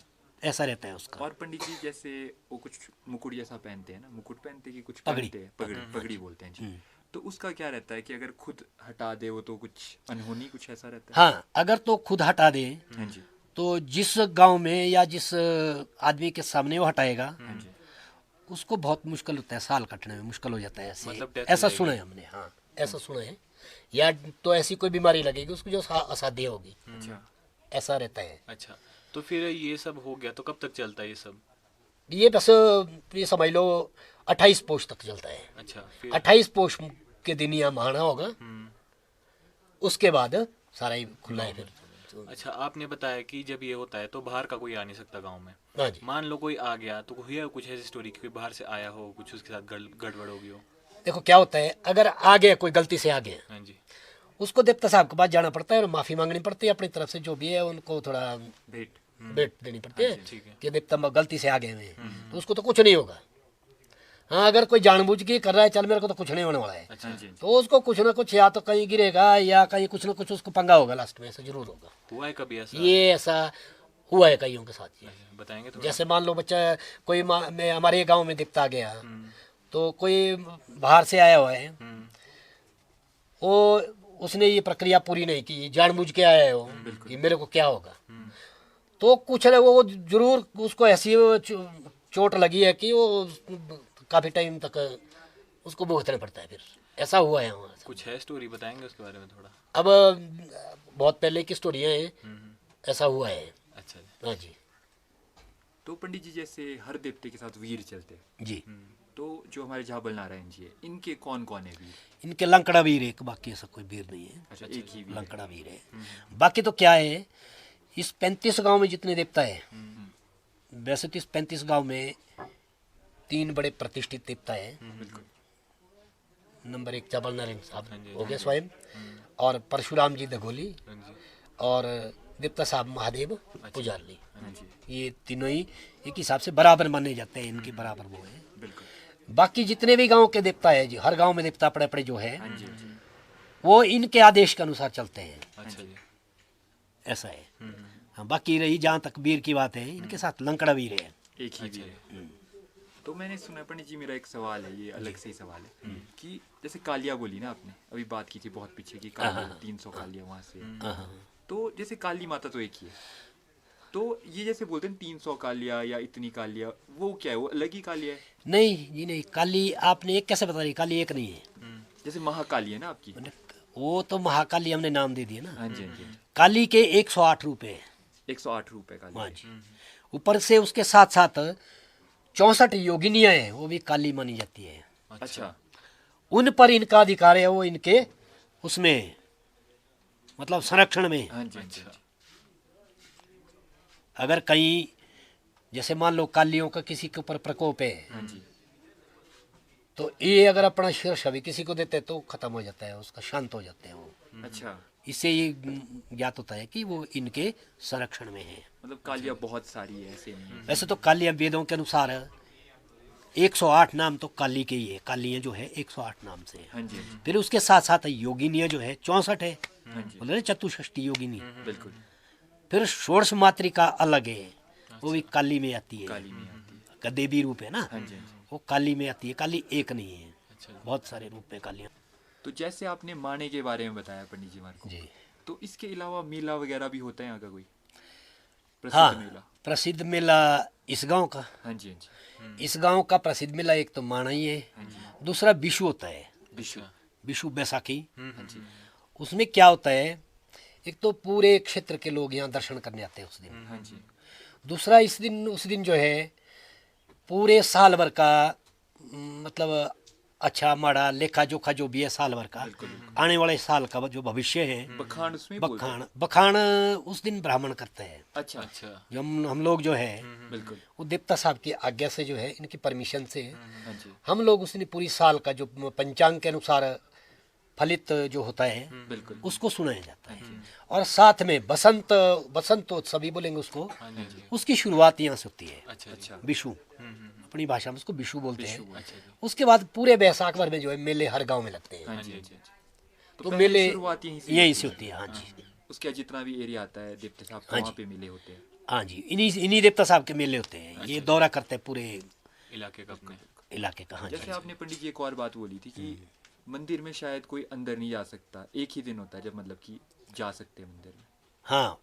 ऐसा रहता है उसका। और पंडित जी जैसे वो कुछ मुकुट जैसा पहनते हैं ना, मुकुट पहनते हैं कि कुछ पगड़ी। पहनते हैं, पगड़ी बोलते हैं जी। तो उसका क्या रहता है कि अगर खुद हटा दे वो तो कुछ अनहोनी, कुछ ऐसा रहता है? हाँ, अगर तो खुद हटा दे हाँ जी, तो जिस गांव में या जिस आदमी के सामने वो हटाएगा हाँ जी। उसको बहुत मुश्किल होता है, साल कटने में मुश्किल हो जाता है। ऐसे मतलब death ऐसा हो सुना है हमने। हाँ, ऐसा सुना है, या तो ऐसी कोई बीमारी लगेगी उसको जो असाध्य होगी, अच्छा ऐसा रहता है। अच्छा, तो फिर ये सब हो गया तो कब तक चलता है ये सब? ये बस ये समझ लो 28 पोष तक चलता है। अच्छा, फिर 28 पोष के दिन यहाँ महाना होगा, हम्म। उसके बाद सारा ही खुला है फिर। अच्छा, आपने बताया कि जब ये होता है तो बाहर का कोई आ नहीं सकता गांव में। हाँ जी, मान लो कोई आ गया तो हुई है कुछ ऐसी स्टोरी कि कोई बाहर से आया हो, कुछ उसके साथ गड़बड़ हो गई हो? देखो क्या होता है, अगर आ गया कोई गलती से आ गया, हाँ जी। उसको देवता साहब के पास जाना पड़ता है और माफ़ी मांगनी पड़ती है अपनी तरफ से, जो भी है उनको थोड़ा भेंट भेंट देनी पड़ती है ठीक है। कि देवता गलती से आ गए हैं, तो उसको तो कुछ नहीं होगा। हाँ, अगर कोई जानबूझ के कर रहा है, चल मेरे को तो कुछ नहीं होने वाला है, अच्छा हाँ जी तो उसको कुछ ना कुछ या तो कहीं गिरेगा या कहीं कुछ ना कुछ उसको पंगा होगा, लास्ट में ऐसा जरूर होगा। हुआ है कभी ऐसा? ये ऐसा हुआ है कईयों के साथ। ये अच्छा, बताएंगे थोड़ा? जैसे मान लो बच्चा कोई हमारे गांव में दिखता गया, तो कोई बाहर से आया हुआ है, वो उसने ये प्रक्रिया पूरी नहीं की, जानबूझ के आया है वो कि मेरे को क्या होगा, तो कुछ ना वो जरूर उसको ऐसी चोट लगी है कि वो काफ़ी टाइम तक उसको भुगतना पड़ता है। फिर ऐसा हुआ है हमारे साथ। कुछ है स्टोरी, बताएंगे उसके बारे में थोड़ा? अब बहुत पहले की स्टोरियाँ हैं, ऐसा हुआ है। अच्छा जी। हाँ जी तो पंडित जी जैसे हर देवते के साथ वीर चलते हैं, जी, तो जो हमारे झाबल नारायण जी है इनके कौन कौन है वीर? इनके लंकड़ा वीर एक, बाकी ऐसा कोई वीर नहीं है, अच्छा, एक ही वीर है। लंकड़ा वीर है। बाकी तो क्या है, इस 35 गांव में जितने देवता है, वैसे तो इस 35 गांव में 3 बड़े प्रतिष्ठित देवता है। नंबर 1 झाबल नारायण साहब हो गए स्वयं, और परशुराम जी दघोली, हाँ जी। और देवता साहब महादेव पुजारी, हाँ जी ये तीनों ही एक हिसाब से बराबर माने जाते हैं, इनके बराबर वो है। बिल्कुल। बाकी जितने भी गांव के देवता है जी, हर गांव में देवता अपने अपने जो है, हाँ जी हाँ जी वो इनके आदेश के अनुसार चलते हैं, अच्छा जी। ऐसा है। हाँ, बाकी रही जहाँ तक वीर की बात है, इनके साथ लंकड़ा वीर है। एक ही वीर है। तो मैंने सुना पंडित जी, मेरा एक सवाल है, ये अलग से ही सवाल है कि जैसे कालिया बोली ना आपने, अभी बात की थी बहुत पीछे की कालिया 300 कालिया वहाँ से, तो जैसे काली माता तो एक ही है, तो ये जैसे बोलते हैं 300 कालिया या इतनी कालिया, वो क्या है, वो अलग ही कालिया है? नहीं जी नहीं, काली आपने एक कैसे बता रही, काली एक नहीं है। जैसे महाकाली है ना आपकी? वो तो महाकाली हमने नाम दे दिया ना। हाँ जी हाँ जी। काली के 108 रूप है। 108 रुपए काली। हाँ जी, ऊपर से उसके साथ साथ 64 योगिनियाँ हैं, वो भी काली मानी जाती है। अच्छा उन पर इनका अधिकार है, वो इनके उसमें मतलब संरक्षण में। हाँ जी हाँ जी हाँ जी। अगर कहीं जैसे मान लो कालियों का किसी के ऊपर प्रकोप है, हाँ जी तो ये अगर अपना शिर छवि किसी को देते हैं तो खत्म हो जाता है, उसका शांत हो जाते हैं वो। अच्छा, इससे ये ज्ञात होता है कि वो इनके संरक्षण में है। मतलब कालिया बहुत सारी है, ऐसे नहीं है। वैसे तो कालियाँ वेदों के अनुसार 108 नाम तो काली के ही है, कालियाँ जो है 108 नाम से है। हाँ जी हाँ जी फिर उसके साथ साथ योगिनियाँ जो है 64 है, हाँ जी बोले चतुष्षष्टि योगिनी। बिल्कुल। फिर षोडश मातृका अलग है, वो भी काली में आती है, काली में आती है। का देवी रूप है ना, हाँ जी हाँ जी। वो काली में आती है। काली एक नहीं है, अच्छा बहुत सारे रूप में कालियाँ। तो जैसे आपने माने के बारे में बताया पंडित जी हमारे को, जी तो इसके अलावा मेला वगैरह भी होता है यहाँ का कोई हाँ, प्रसिद्ध मेला? प्रसिद्ध मेला इस गांव का, हाँ जी हाँ जी इस गांव का प्रसिद्ध मेला एक तो माना ही है, हाँ जी। दूसरा विशु होता है, विश्व। विशु बैसाखी। हाँ जी उसमें क्या होता है, एक तो पूरे क्षेत्र के लोग यहाँ दर्शन करने आते हैं उस दिन। हाँ जी दूसरा उस दिन जो है पूरे साल भर का मतलब अच्छा माड़ा लेखा जोखा जो भी है साल भर का, आने वाले साल का जो भविष्य है, बखान उसमें बोलते हैं। बखान उस दिन ब्राह्मण करते हैं। अच्छा अच्छा। जो हम लोग जो है बिल्कुल। वो देवता साहब की आज्ञा से जो है, इनकी परमिशन से हाँ जी हम लोग उस दिन पूरी साल का जो पंचांग के अनुसार फलित जो होता है बिल्कुल। उसको सुनाया जाता है। और साथ में बसंतोत्सव भी बोलेंगे उसको, हाँ जी, हाँ जी। उसकी शुरुआत यहाँ से होती है। अच्छा अच्छा। विशु, अपनी भाषा में उसको विशु बोलते हैं। अच्छा जी। उसके बाद पूरे बैसाख भर में जो है मेले हर गांव में लगते हैं। हाँ जी हाँ जी हाँ जी। तो पहले मेले शुरुआत यहीं से होती है। हाँ जी, उसके जितना भी एरिया आता है देवता साहब हाँ वहाँ जी। पे मेले होते हैं। हाँ जी, इन्हीं देवता साहब के मेले होते हैं। ये दौरा करते हैं पूरे इलाके का अपने। इलाके का। हाँ जी, जैसे आपने पंडित जी एक और बात बोली थी कि मंदिर में शायद कोई अंदर नहीं जा सकता, एक ही दिन होता है जब मतलब कि जा सकते हैं मंदिर में। हाँ,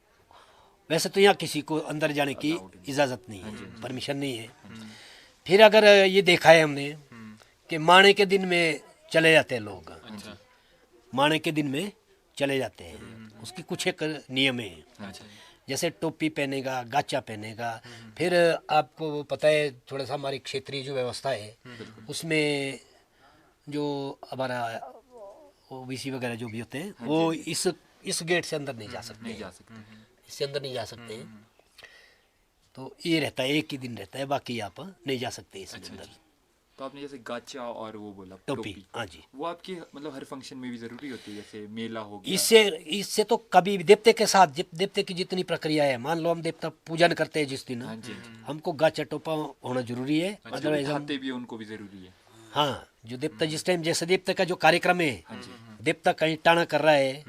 वैसे तो यहाँ किसी को अंदर जाने की इजाज़त नहीं है, परमिशन नहीं है। फिर अगर ये देखा है हमने कि माणे के दिन में चले जाते हैं लोग, अच्छा। माने के दिन में चले जाते हैं। उसकी कुछ एक नियम है, अच्छा जी। जैसे टोपी पहनेगा, गाचा पहनेगा। फिर आपको पता है थोड़ा सा हमारी क्षेत्रीय जो व्यवस्था है उसमें जो हमारा ओबीसी वगैरह जो भी होते हैं वो इस गेट से अंदर नहीं जा सकते, नहीं जा सकते। इससे अंदर नहीं जा सकते हैं। तो ये रहता है, एक ही दिन रहता है, बाकी आप नहीं जा सकते इसके अंदर। तो आपने जैसे गाचा और वो बोला टोपी, हाँ जी, वो आपके मतलब हर फंक्शन में भी जरूरी होती है, जैसे मेला हो गया। इससे तो कभी भी देवते के साथ देवते की जितनी प्रक्रिया है, मान लो हम देवता पूजन करते हैं जिस दिन, हाँ जी, हाँ जी। हमको गाचा टोपा होना जरूरी है। अच्छा, अदरवाइज हम, उठाते भी उनको भी जरूरी है। हाँ, जो देवता जिस टाइम, जैसे देवता का जो कार्यक्रम है, हाँ जी। देवता कहीं टाणा कर रहा है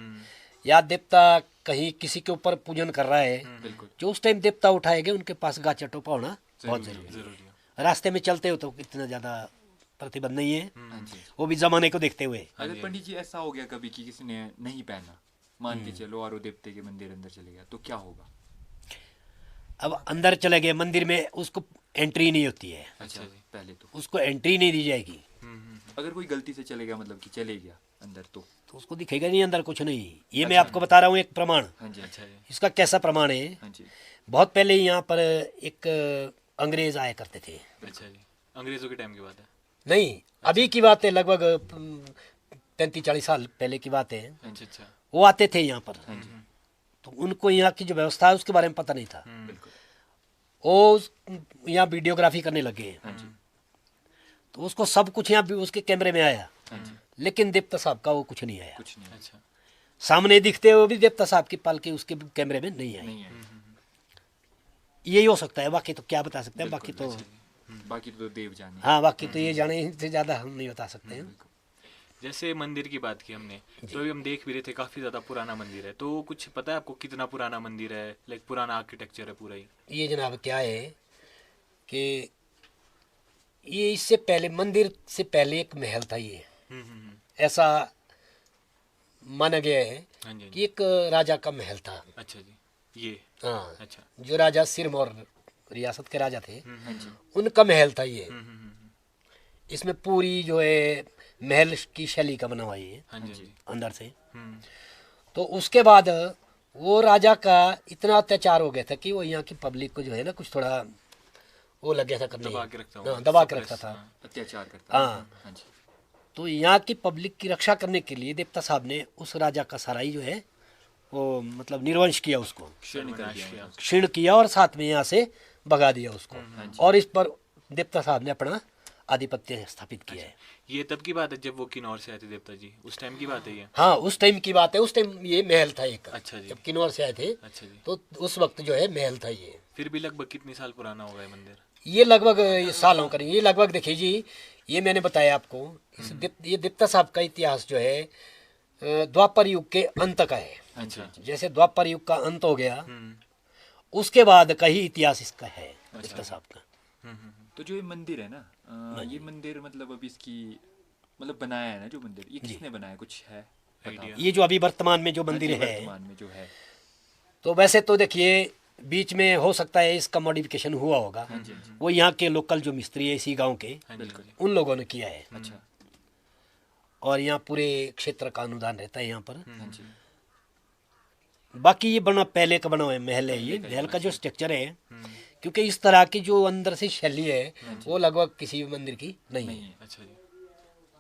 या देवता कहीं किसी के ऊपर पूजन कर रहा है, बिल्कुल जो उस टाइम देवता उठाएंगे उनके पास गाचा टोपा होना बहुत जरूरी है। जरूरी है। रास्ते में चलते हो तो इतना ज्यादा प्रतिबंध नहीं है, हाँ जी। वो भी जमाने को देखते हुए। अगर पंडित जी ऐसा हो गया कभी कि किसी ने नहीं पहना, मान के चलो, और वो देवते के मंदिर अंदर चले गया, तो क्या होगा? अब अंदर चले गए मंदिर में, उसको एंट्री नहीं होती है, अच्छा जी, पहले तो उसको एंट्री नहीं दी जाएगी। अगर कोई गलती से चले गया, मतलब कि चले गया अंदर, तो तो उसको दिखेगा नहीं अंदर कुछ नहीं। ये मैं आपको बता रहा हूँ एक प्रमाण। हाँ जी, अच्छा जी। इसका कैसा प्रमाण है? हाँ जी, बहुत पहले यहाँ पर एक अंग्रेज आया करते थे। अच्छा जी। अंग्रेजों के टाइम की बात है। नहीं, अभी की बात है, लगभग 35-40 साल पहले की बात है। अच्छा अच्छा। वो आते थे यहाँ पर, हाँ जी, तो उनको यहाँ की जो व्यवस्था है उसके बारे में पता नहीं था। बिल्कुल। वो यहाँ वीडियोग्राफी करने लगे, हाँ जी, तो उसको सब कुछ यहाँ भी उसके कैमरे में आया, हाँ जी, लेकिन देवता साहब का वो कुछ नहीं आया। कुछ नहीं, अच्छा। सामने दिखते हुए भी देवता साहब की पालकी उसके कैमरे में नहीं आई। नहीं है। यही हो सकता है, बाकी तो क्या बता सकते हैं, बाकी तो, बाकी तो देव जाने। हाँ, बाकी तो ये जाने से ज़्यादा हम नहीं बता सकते हैं। जैसे मंदिर की बात की हमने, तो अभी हम देख भी रहे थे काफी ज्यादा पुराना मंदिर है, तो कुछ पता है आपको कितना पुराना मंदिर है? लाइक पुराना आर्किटेक्चर है पूरा ही? ये जनाब क्या है कि ये इससे पहले, मंदिर से पहले एक महल था ये, ऐसा माना गया है हाँ जी, हाँ कि जी। एक राजा का महल था। अच्छा जी। ये हाँ, अच्छा। जो राजा सिरमौर रियासत के राजा थे, हाँ जी, उनका महल था ये। इसमें पूरी जो है महल की शैली का बना हुआ ये हाँ जी, हाँ जी। अंदर से। हम्म, तो उसके बाद वो राजा का इतना अत्याचार हो गया था कि वो यहाँ की पब्लिक को जो है ना कुछ थोड़ा वो लग गया था करने, दबा के रखता होगा। हाँ, दबा के Suppress, रखता था। हाँ। अत्याचार करता है। हाँ। हाँ जी, तो यहाँ की पब्लिक की रक्षा करने के लिए देवता साहब ने उस राजा का सारा ही जो है वो मतलब निर्वंश किया, उसको क्षण कर दिया किया। है। क्षीण किया और साथ में यहाँ से भगा दिया उसको, और इस पर देवता साहब ने अपना आधिपत्य स्थापित किया है। ये तब की बात है जब वो किन्नौर से आए थे देवता जी, उस टाइम की बात है ये? हाँ, उस टाइम की बात है, उस टाइम ये महल था एक, अच्छा जी। जब किन्नौर से आए थे अच्छा जी। तो उस वक्त जो है महल था ये। फिर भी लगभग कितनी साल पुराना होगा ये मंदिर? ये लगभग ये सालों का नहीं, ये लगभग देखिए जी, ये मैंने बताया आपको, ये देवता साहब का इतिहास जो है द्वापर युग के अंत का है। अच्छा, जैसे द्वापर युग का अंत हो गया, उसके बाद का ही इतिहास इसका है, देवता साहब का। तो जो ये मंदिर है ना, ये मंदिर मतलब अभी इसकी मतलब बनाया है ना जो मंदिर, ये किसने बनाया, कुछ है आइडिया? ये जो अभी वर्तमान में जो मंदिर है, वर्तमान में जो है? तो वैसे तो देखिए बीच में हो सकता है इसका मॉडिफिकेशन हुआ होगा, वो यहाँ के लोकल जो मिस्त्री है इसी गांव के, हाँ जी, हाँ जी। उन लोगों ने किया है। अच्छा, और यहाँ पूरे क्षेत्र का अनुदान रहता है यहाँ पर। हाँ जी, बाकी ये बना पहले का बना हुआ है महल है, ये महल का जो स्ट्रक्चर है, क्योंकि इस तरह की जो अंदर से शैली है वो लगभग किसी भी मंदिर की नहीं नहीं है। है। अच्छा जी।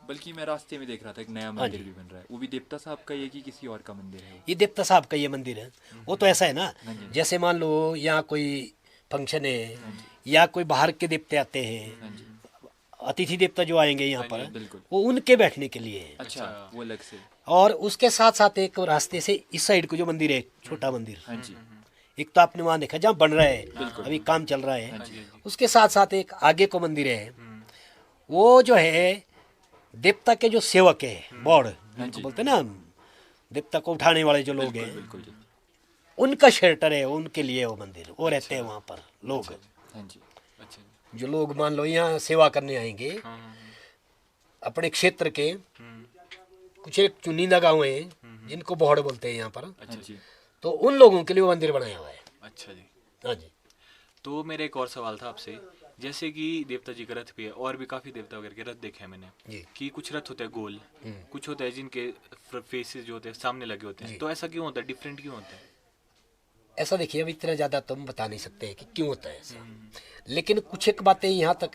बल्कि मैं रास्ते में देख रहा था एक नया मंदिर भी बन रहा है, वो भी देवता साहब का ही है कि किसी और का मंदिर है वो? ये देवता साहब का ये मंदिर है। वो तो ऐसा है ना, जैसे मान लो यहाँ कोई फंक्शन है या कोई बाहर के देवते आते हैं, हाँ जी, अतिथि देवता जो आएंगे यहाँ पर, बिल्कुल। वो उनके बैठने के लिए है। अच्छा, वो अलग से। और उसके साथ साथ एक रास्ते से इस साइड को जो मंदिर है, छोटा मंदिर, हाँ जी, एक तो आपने वहाँ देखा जहाँ बन रहा है, अभी काम चल रहा है, उसके साथ साथ एक आगे को मंदिर है, वो जो है देवता के जो सेवक है, बॉड जिनको बोलते हैं ना, देवता को उठाने वाले जो लोग हैं, बिल्कुल जी, उनका शेल्टर है, उनके लिए वो मंदिर, वो रहते हैं वहाँ पर लोग। हाँ जी, अच्छा जी। जो लोग मान लो यहाँ सेवा करने आएंगे, हाँ, हाँ, अपने क्षेत्र के कुछ एक चुनिंदा गाँव है जिनको बॉड बोलते हैं यहाँ पर, हाँ जी, तो उन लोगों के लिए वो मंदिर बनाया हुआ है। अच्छा जी। हाँ जी। तो मेरा एक और सवाल था आपसे, जैसे कि देवता जी का रथ भी है, और भी काफी देवता वगैरह के रथ देखे हैं मैंने जी। कि कुछ रथ होते हैं गोल, कुछ होते हैं जिनके फेसेस जो होते हैं सामने लगे होते हैं, तो ऐसा क्यों होता है, डिफरेंट क्यों होता है? ऐसा देखिए, अब इतना ज़्यादा तो हम बता नहीं सकते हैं कि क्यों होता है ऐसा, लेकिन कुछ एक बातें यहाँ तक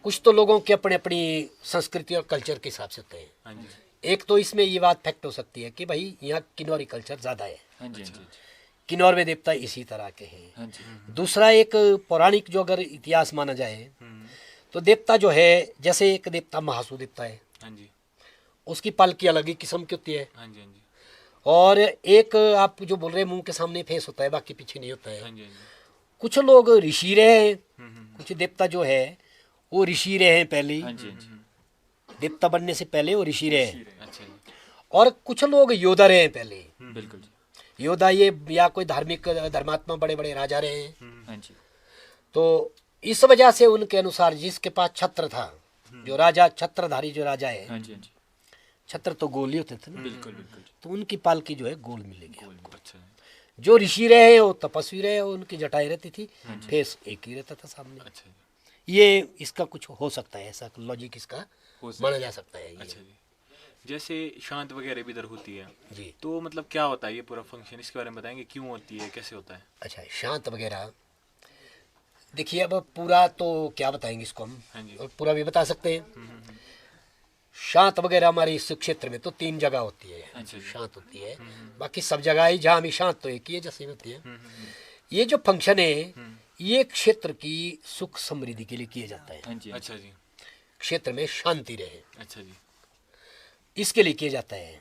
कुछ तो लोगों के अपने अपनी संस्कृति और कल्चर के हिसाब से होते हैं। हाँ जी। एक तो इसमें ये बात फैक्ट हो सकती है कि भाई यहाँ किन्नौरी कल्चर ज़्यादा है, हाँ जी, हाँ जी, किन्नौर में देवता इसी तरह के हैं। हाँ जी, दूसरा एक पौराणिक जो अगर इतिहास माना जाए तो देवता जो है, जैसे एक देवता महासु देवता है, हाँ जी, उसकी पालकी अलग ही किस्म की होती है, हाँ जी, हाँ जी, और एक आप जो बोल रहे हैं मुंह के सामने फेस होता है, बाकी पीछे नहीं होता हाँ है। जी, हाँ जी। कुछ लोग ऋषि रहे हैं, कुछ देवता जो है वो ऋषि रहे हैं पहले ही, हाँ जी, हाँ जी, देवता बनने से पहले वो ऋषि रहे हैं, अच्छा जी। और कुछ लोग योद्धा रहे हैं पहले। बिल्कुल जी, योद्धा ये या कोई धार्मिक धर्मात्मा बड़े बड़े राजा रहे हैं, हाँ जी, तो इस वजह से उनके अनुसार जिसके पास छत्र था, जो राजा छत्रधारी जो राजा है, हाँ जी, हाँ जी, छत्र तो गोल ही होते थे ना, बिल्कुल बिल्कुल जी, तो उनकी पालकी जो है गोल मिलेगी। अच्छा जी, जो ऋषि रहे हैं वो तपस्वी रहे, उनकी जटाएं रहती थी, फेस एक ही रहता था सामने। अच्छा जी, ये इसका कुछ हो सकता है, ऐसा लॉजिक इसका हो सकता माना जा सकता है अच्छा ये। जी। जैसे शांत वगैरह भी इधर होती है, जी, तो मतलब क्या होता है ये पूरा फंक्शन, इसके बारे में बताएंगे, क्यों होती है, कैसे होता है? अच्छा, शांत वगैरह देखिए, अब पूरा तो क्या बताएंगे इसको हम, हाँ जी। और पूरा भी बता सकते हैं। शांत वगैरह हमारे इस क्षेत्र में तो 3 जगह होती है, अच्छा जी। शांत होती है। बाकी सब जगह ही जहाँ भी शांत तो एक ही है, जैसे ही होती है। ये जो फंक्शन है ये क्षेत्र की सुख समृद्धि के लिए किया जाता है, हाँ जी, हाँ जी, अच्छा जी, क्षेत्र में शांति रहे अच्छा जी, इसके लिए किया जाता है।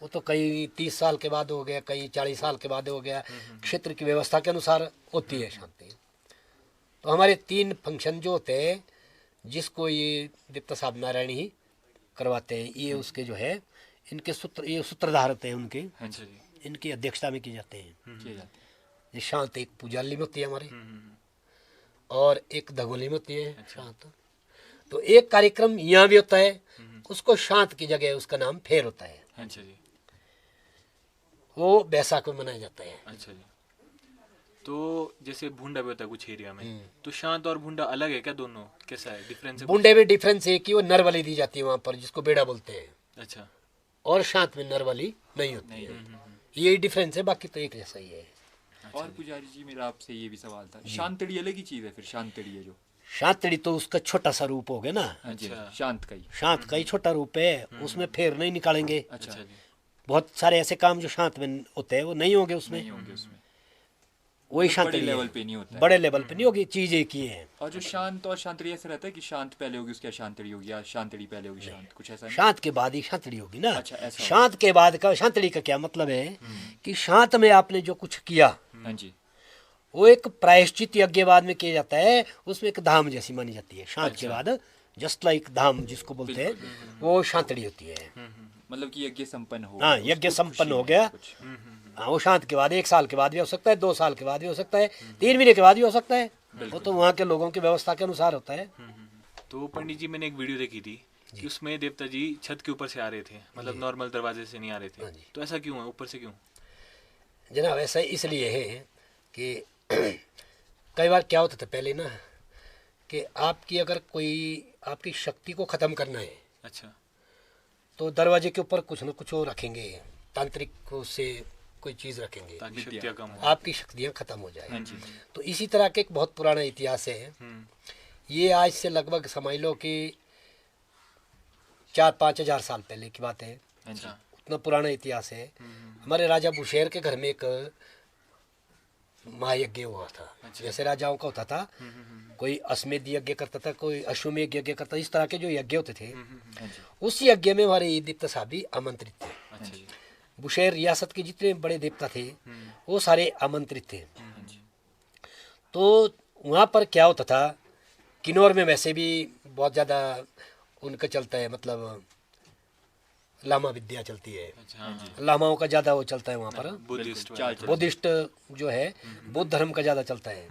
वो तो कई 30 साल के बाद हो गया, कई 40 साल के बाद हो गया, क्षेत्र की व्यवस्था के अनुसार होती है शांति। तो हमारे 3 फंक्शन जो होते हैं, जिसको ये देवता साहब नारायण ही करवाते हैं, ये उसके जो है इनके सूत्र, ये सूत्रधार होते हैं उनके, अच्छा जी, इनकी अध्यक्षता में किए जाते हैं। किए जाते हैं, ये शांत एक पूजाली में होती है हमारे, और एक धगोली में होती है शांत। तो एक कार्यक्रम यहाँ भी होता है, उसको शांत की जगह उसका नाम फेर होता है, अच्छा जी, वो बैसाख में मनाया जाता है। अच्छा जी। तो जैसे भूंडा भी होता है कुछ एरिया में, तो शांत और भूंडा अलग है क्या, दोनों कैसा है, डिफरेंस है? बुंडे में डिफरेंस है कि वो नर वाली दी जाती है वहाँ पर, जिसको बेड़ा बोलते हैं, अच्छा, और शांत में नर वाली नहीं होती है। यही डिफरेंस है, बाकी तो एक जैसा ही है। और पुजारी जी मेरा आपसे ये भी सवाल था, शांतड़ी अलग ही चीज है फिर, शांतड़ी है जो, शांतड़ी तो उसका छोटा सा रूप हो गया ना, हाँ जी, अच्छा। शांत का ही, शांत का ही छोटा रूप है, उसमें फेर नहीं निकालेंगे। अच्छा, अच्छा जी, बहुत सारे ऐसे काम जो शांत में होते हैं वो नहीं होंगे उसमें, नहीं होंगे उसमें, वही बड़े शांतड़ी लेवल है। पे नहीं होता है। बड़े लेवल पे नहीं होगी, चीज एक ही है। और जो शांत और शांतड़ी ऐसा रहता है कि शांत पहले होगी उसके बाद शांतड़ी होगी, या शांतड़ी पहले होगी शांत, कुछ ऐसा नहीं? शांत के बाद ही शांतड़ी होगी ना। अच्छा, ऐसा शांत के बाद का शांतड़ी का क्या मतलब है कि शांत में आपने जो कुछ किया हाँ जी, वो एक प्रायश्चित यज्ञ बाद में किया जाता है, उसमें एक धाम जैसी मानी जाती है। शांत के बाद जस्ट लाइक धाम जिसको बोलते हैं, वो शांतड़ी होती है। मतलब कि यज्ञ संपन्न हो, हाँ, यज्ञ संपन्न हो गया। हाँ, वो शांत के बाद 1 साल के बाद भी हो सकता है, 2 साल के बाद भी हो सकता है, 3 महीने के बाद भी हो सकता है। वो तो वहाँ के लोगों की व्यवस्था के अनुसार होता है। तो पंडित जी मैंने एक वीडियो देखी थी कि उसमें देवता जी छत के ऊपर से आ रहे थे, मतलब नॉर्मल दरवाजे से नहीं आ रहे थे, हाँ जी। तो ऐसा क्यों है, ऊपर से क्यों? जनाब ऐसा इसलिए है कि कई बार क्या होता था पहले ना, कि आपकी अगर कोई आपकी शक्ति को ख़त्म करना है अच्छा, तो दरवाजे के ऊपर कुछ न कुछ वो रखेंगे, तांत्रिक से कोई चीज़ रखेंगे, ताकि शक्तियाँ कम हो। आपकी शक्तियाँ ख़त्म हो हाँ जाए। जी, तो इसी तरह का एक बहुत पुराना इतिहास है। ये आज से लगभग समझ लो कि 4-5 हज़ार साल पहले की बात है, हाँ जी, उतना पुराना इतिहास है। हमारे राजा बुशेर के घर में एक महायज्ञ हुआ था। जैसे राजाओं का होता था, कोई अश्वमेध यज्ञ करता था, कोई अश्वमेध यज्ञ करता था, इस तरह के जो यज्ञ होते थे, हाँ जी, उस यज्ञ में हमारे ये देवता साहब भी आमंत्रित थे। अच्छा जी, बुशेर रियासत के जितने बड़े देवता थे वो सारे आमंत्रित थे। हाँ जी, तो वहाँ पर क्या होता था, किन्नौर में वैसे भी बहुत ज़्यादा उनका चलता है, मतलब लामा विद्या चलती है, अच्छा, हाँ जी, लामाओं का ज़्यादा वो चलता है वहाँ पर। बुद्धिस्ट चाल वाला। बुद्धिस्ट जो है, बौद्ध धर्म का ज़्यादा चलता है।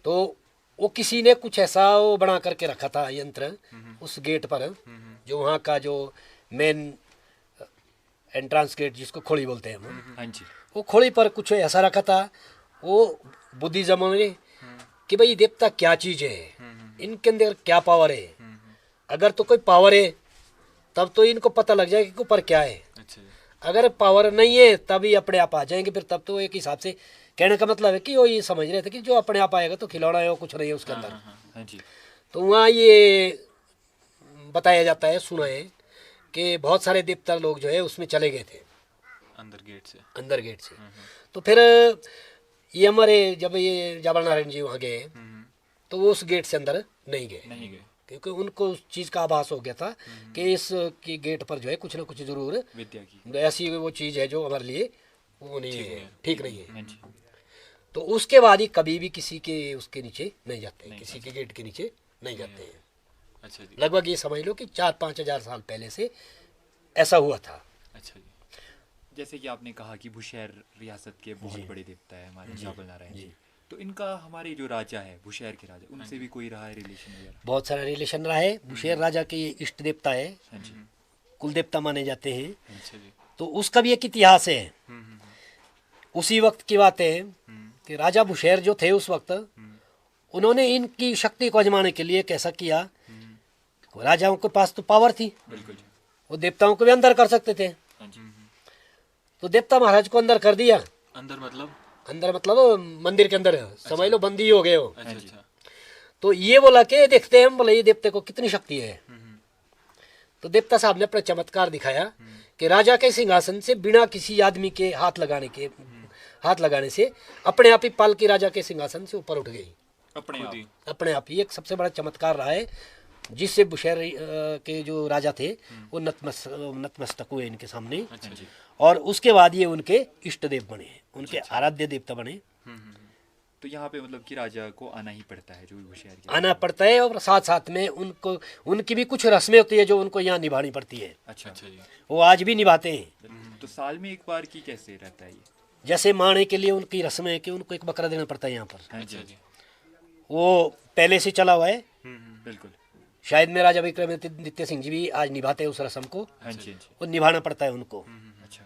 तो वो किसी ने कुछ ऐसा वो बना करके रखा था यंत्र उस गेट पर, जो वहाँ का जो मेन एंट्रांस गेट जिसको खोड़ी बोलते हैं हम, हाँ जी, वो खोड़ी पर कुछ ऐसा रखा था। वो बुद्धिज्म में कि भाई देवता क्या चीज है, इनके अंदर क्या पावर है। अगर तो कोई पावर है तब तो इनको पता लग जाएगा कि ऊपर क्या है। अच्छा जी। अगर पावर नहीं है तभी अपने आप आ जाएंगे। फिर तब तो एक हिसाब से कहने का मतलब है कि वो ये समझ रहे थे कि जो अपने आप आएगा तो खिलौना है, वो कुछ नहीं है उसके अंदर। हाँ जी। तो वहाँ ये बताया जाता है, सुना है कि बहुत सारे देवता लोग जो है उसमें चले गए थे अंदर गेट से। अंदर गेट से। तो फिर ये हमारे जब ये जाबल नारायण जी वहाँ गए तो वो उस गेट से अंदर नहीं गए, नहीं गए, क्योंकि उनको उस चीज़ का आभास हो गया था कि इस की गेट पर जो है कुछ ना कुछ जरूर विद्या की। ऐसी वो चीज़ है जो हमारे लिए वो नहीं है, ठीक नहीं है। हाँ जी। तो उसके बाद ही कभी भी किसी के उसके नीचे नहीं जाते, किसी के गेट के नीचे नहीं जाते हैं। अच्छा जी। लगभग ये समझ लो कि 4-5 हजार साल पहले से ऐसा हुआ था। अच्छा जी। जैसे कि आपने कहा कि बुशहर रियासत के बहुत बड़े देवता है हमारे जाबल नारायण जी, तो इनका हमारे जो राजा है बुशहर के राजा, उनसे भी कोई रहा है रिलेशन वगैरह? बहुत सारा रिलेशन रहा है। बुशेर राजा के ये इष्ट देवता है, हाँ जी। कुल देवता माने जाते हैं। अच्छा जी। तो उसका भी एक इतिहास है। उसी वक्त की बात है कि राजा बुशेर जो थे उस वक्त, उन्होंने इनकी शक्ति को आजमाने के लिए कैसा किया, राजाओं के पास तो पावर थी, बिल्कुल जी। वो देवताओं को भी अंदर कर सकते थे। हाँ जी। तो देवता महाराज को अंदर कर दिया। अंदर मतलब? अंदर मतलब मंदिर के अंदर समझ लो बंदी हो गए हो। अच्छा अच्छा। तो ये बोला कि देखते हैं हम, बोले ये देवते को कितनी शक्ति है। तो देवता साहब ने अपना चमत्कार दिखाया कि राजा के सिंहासन से बिना किसी आदमी के हाथ लगाने से अपने आप ही पालकी राजा के सिंहासन से ऊपर उठ गई अपने आप। अपने आप ही। एक सबसे बड़ा चमत्कार रहा है जिससे बुशहर के जो राजा थे वो नतमस्तक हुए इनके सामने। अच्छा जी। और उसके बाद ये उनके इष्ट देव बने, उनके आराध्य देवता बने। तो यहाँ पे मतलब कि राजा को आना ही पड़ता है, जो भी बुशहर के आना पड़ता है, और साथ साथ में उनको उनकी भी कुछ रस्में होती है जो उनको यहाँ निभानी पड़ती है। अच्छा। अच्छा जी। वो आज भी निभाते हैं। तो साल में एक बार की कैसे रहता है ये? जैसे माने के लिए उनकी रस्म है कि उनको एक बकरा देना पड़ता है यहाँ पर। हाँ अच्छा जी। जी। वो पहले से चला हुआ है। बिल्कुल। शायद में राजा विक्रमादित्य सिंह जी भी आज निभाते हैं उस रस्म को। हाँ जी। हाँ जी। वो निभाना पड़ता है उनको। अच्छा।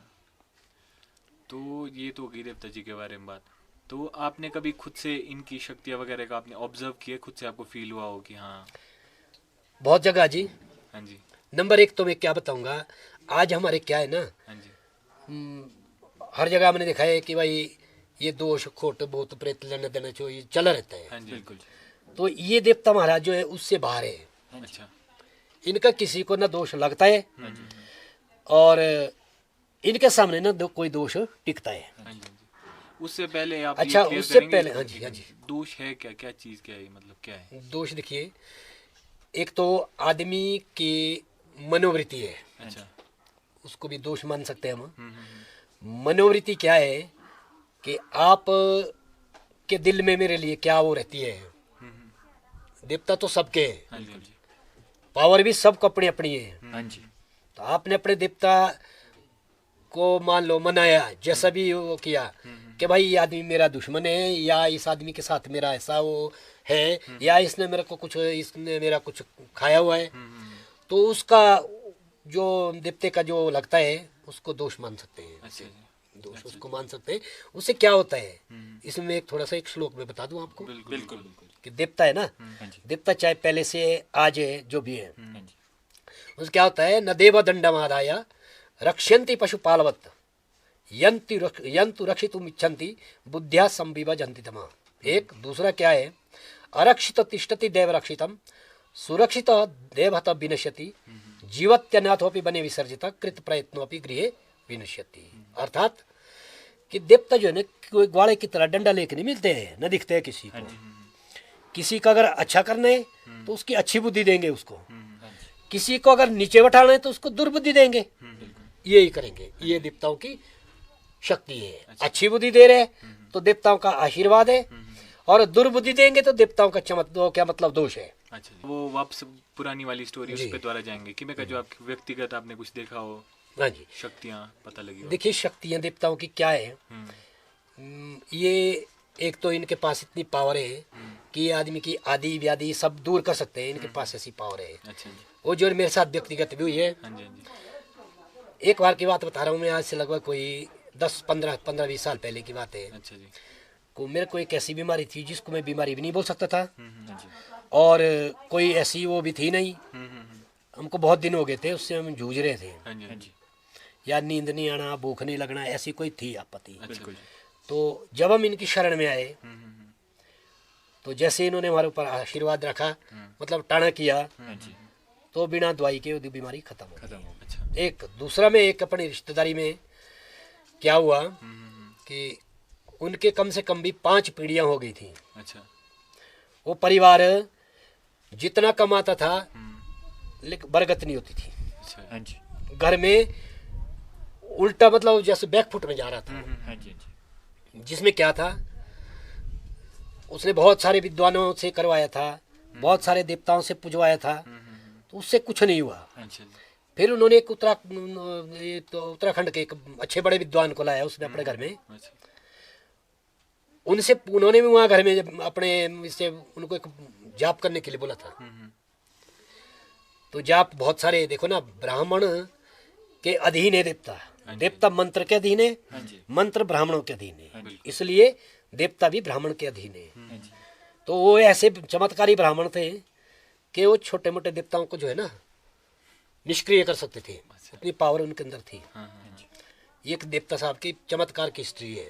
तो ये तो होगी देवता जी के बारे में बात। तो आपने कभी खुद से इनकी शक्तियाँ वगैरह का आपने ऑब्जर्व किया, खुद से आपको फील हुआ हो कि हाँ? बहुत जगह जी। हाँ जी। नंबर एक तो मैं क्या बताऊंगा, आज हमारे क्या है ना, हाँ जी। हर जगह मैंने देखा है कि भाई ये दोष खोट भूत प्रेत लेने देना चाहिए चला रहता है। हाँ जी। बिल्कुल। तो ये देवता महाराज जो है उससे बाहर है। अच्छा। इनका किसी को ना दोष लगता है और इनके सामने ना कोई दोष टिकता है। हाँ जी। उससे पहले आप अच्छा, ये clear उससे करेंगे? पहले हाँ जी, हाँ जी। दोष है क्या, क्या चीज़ क्या है, मतलब क्या है? दोष देखिए, एक तो आदमी की मनोवृत्ति है, अच्छा। उसको भी दोष मान सकते हैं हम। मनोवृत्ति क्या है कि आप के दिल में मेरे लिए क्या वो रहती है। देवता तो सबके हैं, हाँ जी। हाँ जी। पावर भी सबको अपनी अपनी है। हाँ जी। तो आपने अपने देवता को मान लो मनाया, जैसा भी वो किया कि भाई ये आदमी मेरा दुश्मन है, या इस आदमी के साथ मेरा ऐसा वो है, या इसने मेरा कुछ खाया हुआ है, तो उसका जो देवते का जो लगता है उसको दोष मान सकते हैं। अच्छा जी। दोष उसको मान सकते हैं। उससे क्या होता है, इसमें एक थोड़ा सा एक श्लोक में बता दूं आपको बिल्कुल बिल्कुल। कि देवता है ना, हाँ जी। देवता चाहे पहले से आज है जो भी है, हाँ जी। उससे क्या होता है, न देव दंडमादाय रक्ष्यन्ति पशुपालवत् यंतु रक्षितुम इच्छन्ति बुद्ध्या संविभजन्ति तमा। एक दूसरा क्या है, अरक्षित तिष्ठति देव रक्षितम सुरक्षित देवहत विनश्यति जीवत्यनाथोपि बने विसर्जित कृत प्रयत्नोपि गृहे विनश्यति। अर्थात कि देवता जो है ना कोई ग्वाड़े की तरह डंडा लेके नहीं मिलते हैं, न दिखते हैं किसी को। किसी का अगर अच्छा करना है तो उसकी अच्छी बुद्धि देंगे उसको, किसी को अगर नीचे बैठाना है तो उसको दुर्बुद्धि देंगे। यही करेंगे, ये देवताओं की शक्ति है। अच्छी बुद्धि दे रहे तो देवताओं का आशीर्वाद है, और दुर्बुद्धि देंगे तो देवताओं का क्या मतलब दोष है। अच्छा जी। वो वापस पुरानी वाली स्टोरी उस पे द्वारा जाएंगे कि मैं कहा जो आपके व्यक्तिगत आपने कुछ देखा हो, हाँ जी। शक्तियाँ पता लगी हो। देखिए शक्तियाँ देवताओं की क्या है, ये एक तो इनके पास इतनी पावर है कि आदमी की आदि व्याधि सब दूर कर सकते हैं, इनके पास ऐसी पावर है। अच्छा जी। वो जो मेरे साथ व्यक्तिगत भी हुई है। हाँ जी। हाँ जी। एक बार की बात बता रहा हूँ मैं, आज से लगभग कोई 10-15-20 साल पहले की बात है। अच्छा जी। को मेरे को एक ऐसी बीमारी थी जिसको मैं बीमारी भी नहीं बोल सकता था, हाँ जी। और कोई ऐसी वो भी थी नहीं। हमको बहुत दिन हो गए थे उससे हम जूझ रहे थे, हाँ जी, हाँ जी। या नींद नहीं आना, भूख नहीं लगना, ऐसी कोई थी आपत्ति। बिल्कुल। तो जब हम इनकी शरण में आए तो जैसे इन्होंने हमारे ऊपर आशीर्वाद रखा, मतलब टाना किया, हाँ जी। तो बिना दवाई के वो बीमारी खत्म हो खत्म हो गया। अच्छा। एक दूसरा में एक अपनी रिश्तेदारी में क्या हुआ कि उनके कम से कम भी 5 पीढ़ियां हो गई थी। अच्छा। वो परिवार जितना कमाता था लेकिन बरकत नहीं होती थी। अच्छा। हाँ जी। घर में उल्टा, मतलब जैसे बैकफुट में जा रहा था। हाँ जी। हाँ जी। जिसमें क्या था, उसने बहुत सारे विद्वानों से करवाया था, बहुत सारे देवताओं से पुजवाया था, तो उससे कुछ नहीं हुआ। अच्छा। फिर उन्होंने एक उत्तराखंड के एक अच्छे बड़े विद्वान को लाया उसने अपने घर में। अच्छा। उनसे उन्होंने भी वहाँ घर में जब अपने इससे उनको एक जाप करने के लिए बोला था। तो जाप बहुत सारे, देखो ना, ब्राह्मण के अधीन है देवता, देवता मंत्र के अधीन है, हाँ जी। मंत्र ब्राह्मणों के अधीन है, बिल्कुल। इसलिए देवता भी ब्राह्मण के अधीन है। हाँ जी। तो वो ऐसे चमत्कारी ब्राह्मण थे कि वो छोटे मोटे देवताओं को जो है ना निष्क्रिय कर सकते थे, उतनी पावर उनके अंदर थी। हाँ जी। एक देवता साहब की चमत्कार की हिस्ट्री है।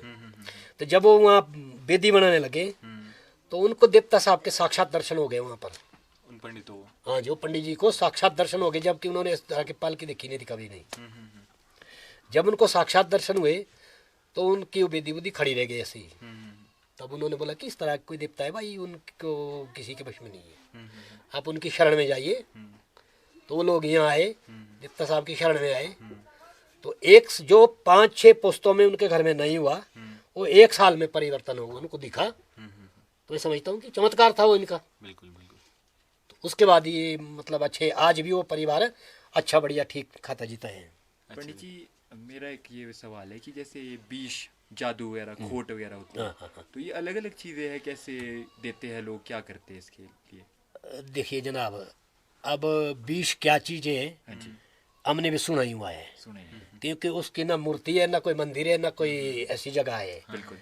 तो जब वो वहाँ वेदी बनाने लगे तो उनको देवता साहब के साक्षात दर्शन हो गए वहाँ पर। उन पंडितों को। हाँ, जो पंडित जी को साक्षात दर्शन हो गए, जबकि उन्होंने इस तरह की पालकी देखी नहीं थी कभी नहीं। जब उनको साक्षात दर्शन हुए तो उनकी वेदी बुद्धि खड़ी रह गई ऐसे ही। तब उन्होंने बोला कि इस तरह कोई देवता है भाई, उनको किसी के वश में नहीं है, आप उनकी शरण में जाइए। तो वो लोग यहाँ आए, देवता साहब की शरण में आए। तो एक जो 5-6 पुस्तों में उनके घर में नहीं हुआ, वो 1 साल में परिवर्तन हुआ, उनको दिखा। तो मैं समझता हूँ कि चमत्कार था वो इनका। बिल्कुल बिल्कुल। तो उसके बाद ये मतलब अच्छे, आज भी वो परिवार अच्छा बढ़िया ठीक खाता जीता है। पंडित जी, मेरा एक ये सवाल है कि जैसे ये विष, जादू वगैरह, खोट वगैरह होती है, तो ये अलग अलग चीजें हैं, कैसे देते हैं लोग, क्या करते हैं इसके लिए? देखिए जनाब, अब विष क्या चीज़ है हाँ जी। हमने भी सुना ही हुआ है, सुने। क्योंकि उसकी ना मूर्ति है, ना कोई मंदिर है, ना कोई ऐसी जगह है। बिल्कुल।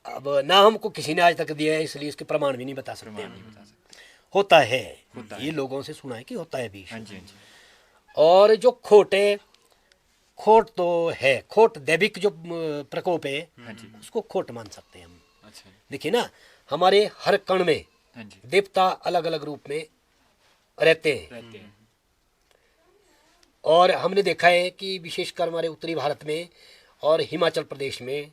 अब ना हमको किसी ने आज तक दिया है, इसलिए इसके प्रमाण भी नहीं बता सकते प्रमाण हम। नहीं बता सकते। होता है, होता ये लोगों से सुना है कि होता है विष। हाँ जी। हाँ जी। और जो खोट है, खोट तो है, खोट दैविक जो प्रकोप है, हाँ जी। उसको खोट मान सकते हैं हम। अच्छा। देखिए ना, हमारे हर कण में हाँ जी। देवता अलग अलग रूप में रहते हैं। रहते हैं। और हमने देखा है कि विशेषकर हमारे उत्तरी भारत में और हिमाचल प्रदेश में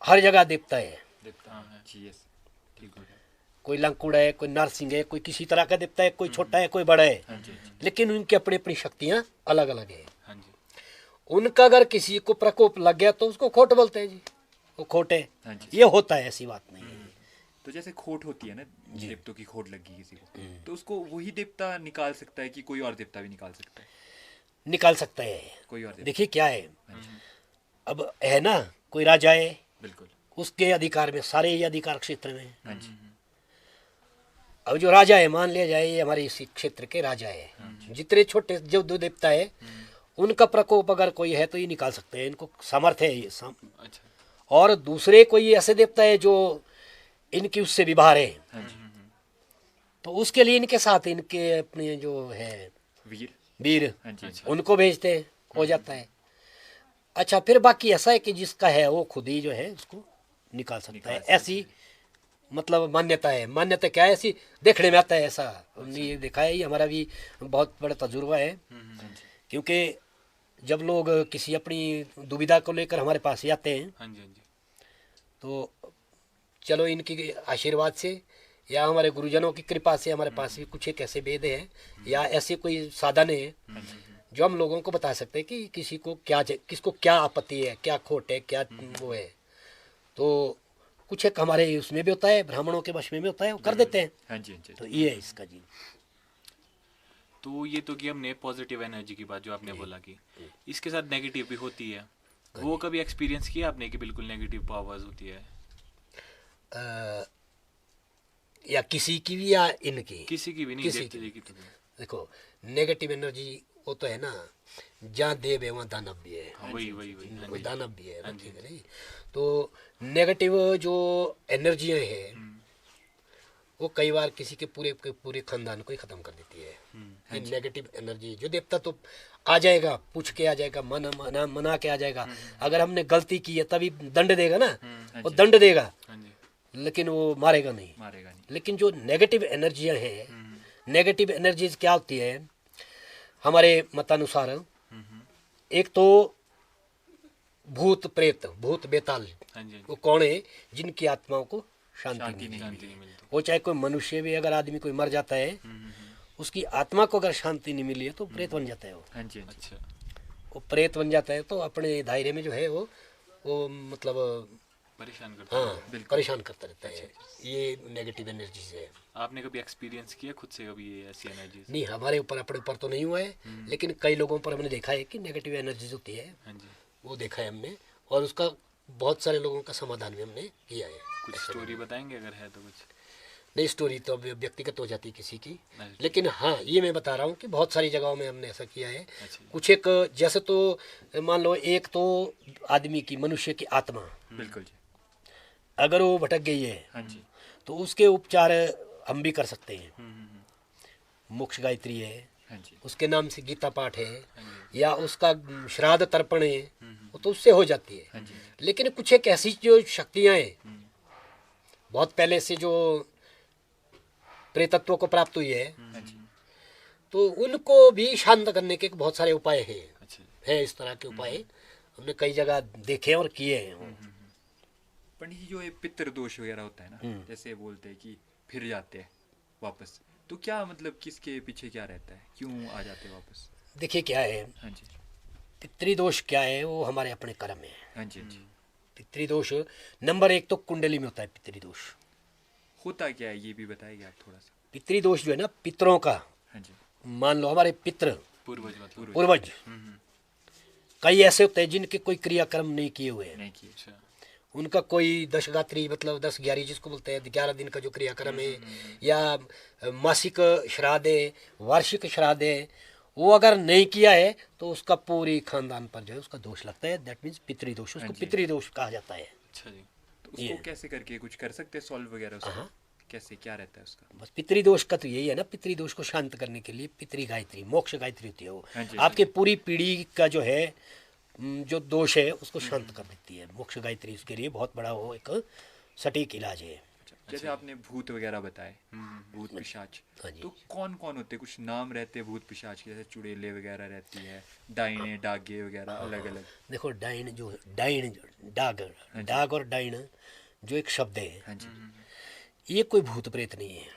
हर जगह देवता है। देवता जी। यस। ठीक हो गया। कोई लंकुड़ है, कोई नरसिंह है, कोई किसी तरह का देवता है, कोई छोटा है, कोई बड़ा है, हाँ जी। हाँ जी। लेकिन उनकी अपनी अपनी शक्तियाँ अलग अलग है। हाँ जी। उनका अगर किसी को प्रकोप लग गया तो उसको खोट बोलते हैं जी, वो खोट है। हाँ जी। ये होता है, ऐसी बात नहीं है। तो जैसे खोट होती है ना, देवतों की खोट लगी किसी को, तो उसको वही देवता निकाल सकता है कि कोई और देवता भी निकाल सकता है? निकाल सकता है। कोई और देवता। देखिए क्या है, हाँ जी। अब है ना, कोई राजा है, बिल्कुल। उसके अधिकार में सारे ये अधिकार क्षेत्र में। हाँ जी। अब जो राजा है, मान लिया जाए ये हमारे इसी क्षेत्र के राजा है, जितने छोटे जो दो देवता है उनका प्रकोप अगर कोई है तो ये निकाल सकते हैं, इनको सामर्थ्य है ये अच्छा। और दूसरे कोई ऐसे देवता है जो इनकी उससे भी बाहर है, हाँ जी। तो उसके लिए इनके साथ इनके अपने जो है वीर। वीर, हाँ जी। उनको भेजते हैं, हो जाता है। अच्छा, फिर बाकी ऐसा है कि जिसका है वो खुद ही जो है उसको निकाल सकता है, ऐसी मतलब मान्यता है। मान्यता क्या है, ऐसी देखने में आता है, ऐसा हमने ये देखा है, ये हमारा भी बहुत बड़ा तजुर्बा है। क्योंकि जब लोग किसी अपनी दुविधा को लेकर हमारे पास आते हैं हाँ जी। हाँ जी। तो चलो इनकी आशीर्वाद से या हमारे गुरुजनों की कृपा से हमारे पास भी कुछ एक ऐसे वेद हैं या ऐसे कोई साधन है जो हम लोगों को बता सकते हैं कि किसी को क्या, किसको क्या आपत्ति है, क्या खोट है, क्या वो है। तो कुछ एक हमारे उसमें भी होता है, ब्राह्मणों के वश में भी होता है, वो कर देते हैं। हाँ जी। हाँ जी। तो ये है इसका जी। तो ये तो कि हमने पॉजिटिव एनर्जी की बात जो आपने बोला कि इसके साथ नेगेटिव भी होती है, वो कभी एक्सपीरियंस किया आपने कि बिल्कुल नेगेटिव पावर्स होती है? या किसी की भी या इनकी, किसी की भी नहीं, किसी देवता की जी की तो नहीं। देखो नेगेटिव एनर्जी वो तो है ना, जहाँ देव है वहाँ दानव भी है। हाँ, वही वही वही। हाँ वो जी। दानव भी है, हाँ जी। ठीक है नहीं। तो नेगेटिव जो एनर्जियाँ हैं वो कई बार किसी के पूरे खानदान को ही खत्म कर देती है। ये नेगेटिव एनर्जी जो देवता तो आ जाएगा, पूछ के आ जाएगा, मना के आ जाएगा। अगर हमने गलती की है तभी दंड देगा ना, वो दंड देगा, लेकिन वो मारेगा नहीं। लेकिन जो नेगेटिव एनर्जियाँ हैं, नेगेटिव एनर्जीज क्या होती है हमारे मतानुसार, एक तो भूत प्रेत, भूत बेताल, वो कौन है जिनकी आत्माओं को शांति नहीं मिलती। वो चाहे कोई मनुष्य भी, अगर आदमी कोई मर जाता है उसकी आत्मा को अगर शांति नहीं मिली है तो प्रेत बन जाता है वो। अच्छा, वो प्रेत बन जाता है तो अपने दायरे में जो है वो मतलब परेशान करता है। हाँ परेशान करता रहता है। ये नेगेटिव एनर्जी है। आपने कभी एक्सपीरियंस किया खुद से कभी ये ऐसी एनर्जी? नहीं, हमारे ऊपर अपने ऊपर तो नहीं हुआ है, लेकिन कई लोगों पर हमने देखा है कि नेगेटिव एनर्जीज होती है, वो देखा है हमने, और उसका बहुत सारे लोगों का समाधान भी हमने किया है। कुछ स्टोरी बताएंगे अगर है तो? कुछ नहीं, स्टोरी तो अब व्यक्तिगत हो जाती है किसी की, लेकिन हाँ ये मैं बता रहा हूँ कि बहुत सारी जगहों में हमने ऐसा किया है। कुछ एक जैसे तो मान लो, एक तो आदमी की, मनुष्य की आत्मा बिल्कुल जी, अगर वो भटक गई है तो उसके उपचार हम भी कर सकते हैं। मोक्ष गायत्री है, उसके नाम से गीता पाठ है, या उसका श्राद्ध तर्पण है, वो तो उससे हो जाती है। लेकिन कुछ एक ऐसी जो शक्तियाँ हैं बहुत पहले से जो प्रेतत्व को प्राप्त हुई है, तो उनको भी शांत करने के बहुत सारे उपाय हैं। इस तरह के उपाय हमने कई जगह देखे और किए हैं। पंडित जी, जो ये पितृ दोष वगैरह होता है ना, जैसे बोलते हैं कि फिर जाते हैं वापस, तो क्या मतलब किसके पीछे क्या रहता है, क्यों आ जाते हैं वापस? देखिए क्या है, पितृदोष क्या है, वो हमारे अपने कर्म है। पितृदोष नंबर 1 तो कुंडली में होता है। पितृदोष होता क्या है ये भी बताइए आप थोड़ा सा। पितृदोष जो है ना, पितरों का, मान लो हमारे पितृ पूर्वज कई ऐसे होते हैं जिनके कोई क्रियाक्रम नहीं किए हुए हैं। उनका कोई दशगात्री, मतलब 10-11 जिसको बोलते हैं, 11 दिन का जो क्रियाक्रम है, या मासिक श्राद्ध है, वार्षिक श्राद्ध है, वो अगर नहीं किया है तो उसका पूरी खानदान पर जो है उसका दोष लगता है। दैट मीन्स पितृदोष, उसको पितृदोष कहा जाता है। अच्छा जी, तो उसको कैसे करके कुछ कर सकते हैं सॉल्व वगैरह उसका? कैसे, क्या रहता है उसका? बस पितृदोष का तो यही है ना, पितृदोष को शांत करने के लिए पितृ गायत्री, मोक्ष गायत्री होती है। वो आपके पूरी पीढ़ी का जो है जो दोष है उसको शांत कर देती है। मोक्ष गायत्री उसके लिए बहुत बड़ा वो एक सटीक इलाज है। जैसे आपने भूत वगैरह बताए, भूत पिशाच, तो कौन कौन होते हैं? कुछ नाम रहते हैं भूत पिशाच के, जैसे चुड़ैले वगैरह रहती है, डाइने डागे वगैरह अलग अलग? देखो डाइन जो डाइन, डाग और डाइन जो एक शब्द है, ये कोई भूत प्रेत नहीं है।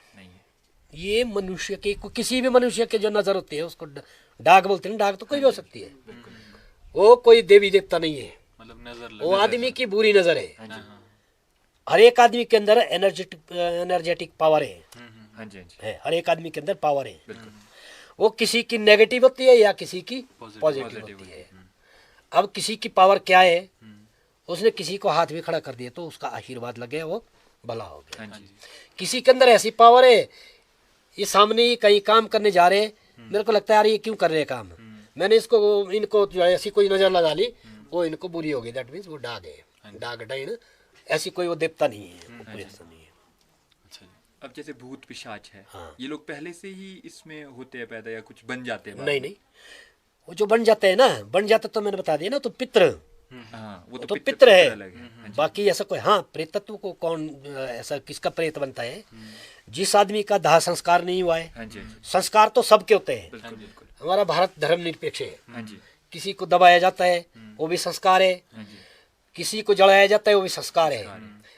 ये मनुष्य के, किसी भी मनुष्य के जो नजर होती है उसको डाग बोलते हैं। डाग तो कोई भी हो सकती है, वो कोई देवी देवता नहीं है, मतलब नजर, वो आदमी की बुरी नजर है। हर एक आदमी के अंदर एनर्जेटिक पावर है। हर एक आदमी के अंदर पावर है। वो किसी की नेगेटिव होती है या किसी की पॉजिटिव होती है। अब किसी की पावर क्या है, उसने किसी को हाथ भी खड़ा कर दिया तो उसका आशीर्वाद लगे, वो भला हो गया। किसी के अंदर ऐसी पावर है, ये सामने ही कहीं काम करने जा रहे, मेरे को लगता है यार ये क्यों कर रहे हैं काम, मैंने इनको जो है ऐसी कोई नजर लगा ली, वो इनको बुरी होगी। दैट मीन्स वो डाग है, डाग डाइन, ऐसी कोई वो देवता नहीं है, वो कोई ऐसा नहीं है। अब जैसे भूत पिशाच है, ये लोग पहले से ही इसमें होते हैं पैदा, या कुछ बन जाते हैं? नहीं, वो जो बन जाते हैं ना, बन जाता तो मैंने बता दिया ना, तो पितृ, वो तो पितृ है। बाकी ऐसा कोई, हाँ प्रेतत्व को कौन ऐसा किसका प्रेत बनता है? जिस आदमी का दाह संस्कार नहीं हुआ है। संस्कार तो सबके होते हैं। हमारा भारत धर्म निरपेक्ष है। किसी को दबाया जाता है वो भी संस्कार है, किसी को जलाया जाता है वो भी संस्कार है।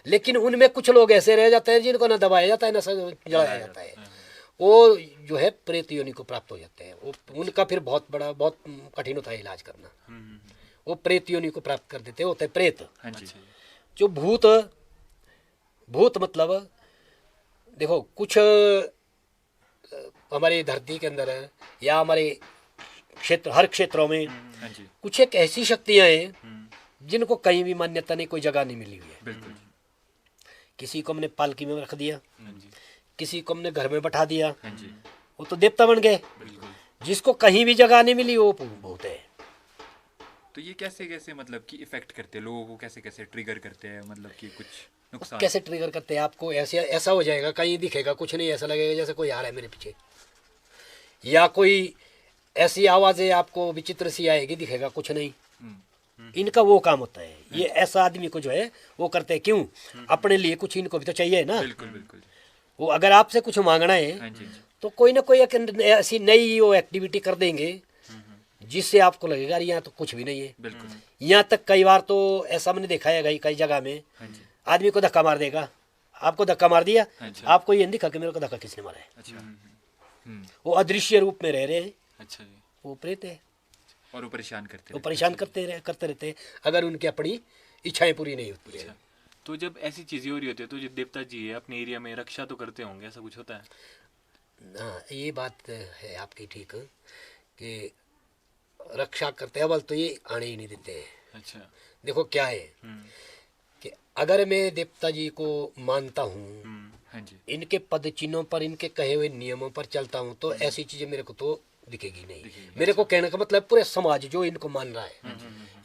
लेकिन उनमें कुछ लोग ऐसे रह जाते हैं जिनको ना दबाया जाता है ना जलाया जाता है, वो जो है प्रेत योनि को प्राप्त हो जाते हैं। वो उनका फिर बहुत कठिन होता है इलाज करना। वो प्रेत योनि को प्राप्त कर देते हैं, होते प्रेत। जो भूत मतलब देखो, कुछ हमारी धरती के अंदर या हमारे क्षेत्र, हर क्षेत्रों में कुछ एक ऐसी शक्तियां हैं जिनको कहीं भी मान्यता नहीं, कोई जगह नहीं मिली हुई है। किसी को हमने पालकी में रख दिया, किसी को हमने घर में बैठा दिया, वो तो देवता बन गए। जिसको कहीं भी जगह नहीं मिली वो भूत है। तो ये कैसे कैसे मतलब कि इफेक्ट करते हैं लोगों को, कैसे कैसे ट्रिगर करते हैं, मतलब कि कुछ नुकसान? कैसे ट्रिगर करते हैं आपको? ऐसे ऐसा हो जाएगा, कहीं दिखेगा कुछ नहीं, ऐसा लगेगा जैसे कोई आ रहा है मेरे पीछे, या कोई ऐसी आवाज़ें आपको विचित्र सी आएगी, दिखेगा कुछ नहीं। इनका वो काम होता है, ये ऐसा आदमी को जो है वो करते हैं। क्यों? अपने लिए कुछ इनको भी तो चाहिए ना। बिल्कुल बिल्कुल। वो अगर आपसे कुछ मांगना है हाँ जी, हाँ जी। तो कोई ना कोई एक ऐसी नई वो एक्टिविटी कर देंगे जिससे आपको लगेगा यहाँ तो कुछ भी नहीं है। बिल्कुल। यहाँ तक कई बार तो ऐसा मैंने देखा है कई जगह में, हाँ जी। आदमी को धक्का मार देगा, आपको धक्का मार दिया, अच्छा। आपको ये नहीं दिखा कि मेरे को धक्का किसने मारा है। अच्छा। वो अदृश्य रूप में रह रहे हैं, अच्छा जी। वो प्रेत है, और वो परेशान करते वो रहते परेशान करते रहते हैं अगर उनकी अपनी इच्छाएं पूरी नहीं होती है। तो जब ऐसी चीजें हो रही होती है तो जो देवता जी है अपने एरिया में रक्षा तो करते होंगे, ऐसा कुछ होता है? हाँ, ये बात है आपकी ठीक कि रक्षा करते हैं, अव्वल तो ये आने ही नहीं देते हैं। अच्छा। देखो क्या है कि अगर मैं देवता जी को मानता हूँ, हाँ जी। इनके पद चिन्हों पर, इनके कहे हुए नियमों पर चलता हूँ, तो ऐसी चीजें मेरे को तो दिखेगी नहीं। मेरे को कहने का मतलब पूरे समाज जो इनको मान रहा है,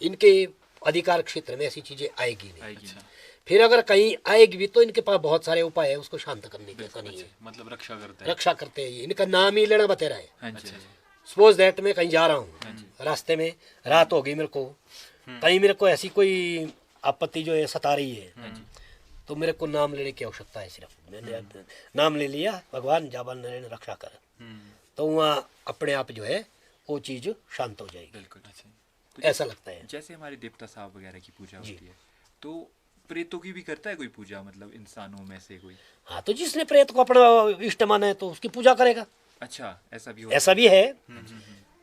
इनके अधिकार क्षेत्र में ऐसी चीजें आएगी नहीं। अच्छा। फिर अगर कहीं आएगी भी तो इनके पास बहुत सारे उपाय है उसको शांत करने के। ऐसा नहीं है, मतलब रक्षा करते हैं। रक्षा करते हैं, इनका नाम ही लेना बतेरा है। हाँ जी, हाँ जी। सपोज दैट मैं कहीं जा रहा हूँ, रास्ते में रात हो गई, मेरे को कहीं मेरे को ऐसी कोई आपत्ति जो है सता रही है, तो मेरे को नाम लेने की आवश्यकता है। सिर्फ मैंने नाम ले लिया, भगवान जाबान नारायण रक्षा कर, तो वहाँ अपने आप जो है वो चीज़ शांत हो जाएगी। बिल्कुल। अच्छा। तो ऐसा लगता है। जैसे हमारे देवता साहब वगैरह की पूजा होती है, तो प्रेतों की भी करता है कोई पूजा, मतलब इंसानों में से कोई? हाँ, तो जिसने प्रेत को अपना इष्ट माना है तो उसकी पूजा करेगा। अच्छा, ऐसा भी होता ऐसा भी है।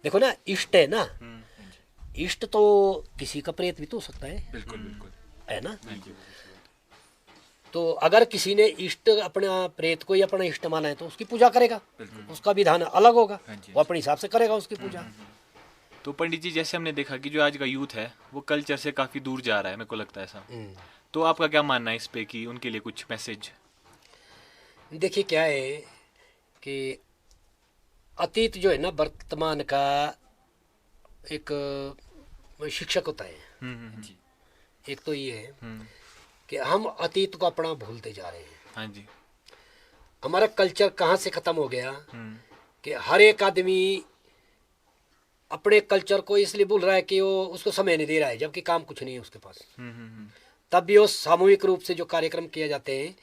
देखो ना, इष्ट है ना, इष्ट तो किसी का प्रेत भी तो हो सकता है, बिल्कुल बिल्कुल। है ना। हाँ जी। तो अगर किसी ने इष्ट अपना प्रेत को ही अपना इष्ट माना है तो उसकी पूजा करेगा, उसका विधान अलग होगा, हाँ जी। वो अपने हिसाब से करेगा उसकी पूजा। तो पंडित जी, जैसे हमने देखा कि जो आज का यूथ है वो कल्चर से काफी दूर जा रहा है, मेरे को लगता है ऐसा। तो आपका क्या मानना है इस पे कि उनके लिए कुछ मैसेज? देखिए क्या है कि अतीत जो है ना वर्तमान का एक शिक्षक होता है। हाँ जी। एक तो ये है कि हम अतीत को अपना भूलते जा रहे हैं। हाँ जी। हमारा कल्चर कहाँ से खत्म हो गया कि हर एक आदमी अपने कल्चर को इसलिए भूल रहा है कि वो उसको समय नहीं दे रहा है, जबकि काम कुछ नहीं है उसके पास। तब भी वो सामूहिक रूप से जो कार्यक्रम किए जाते हैं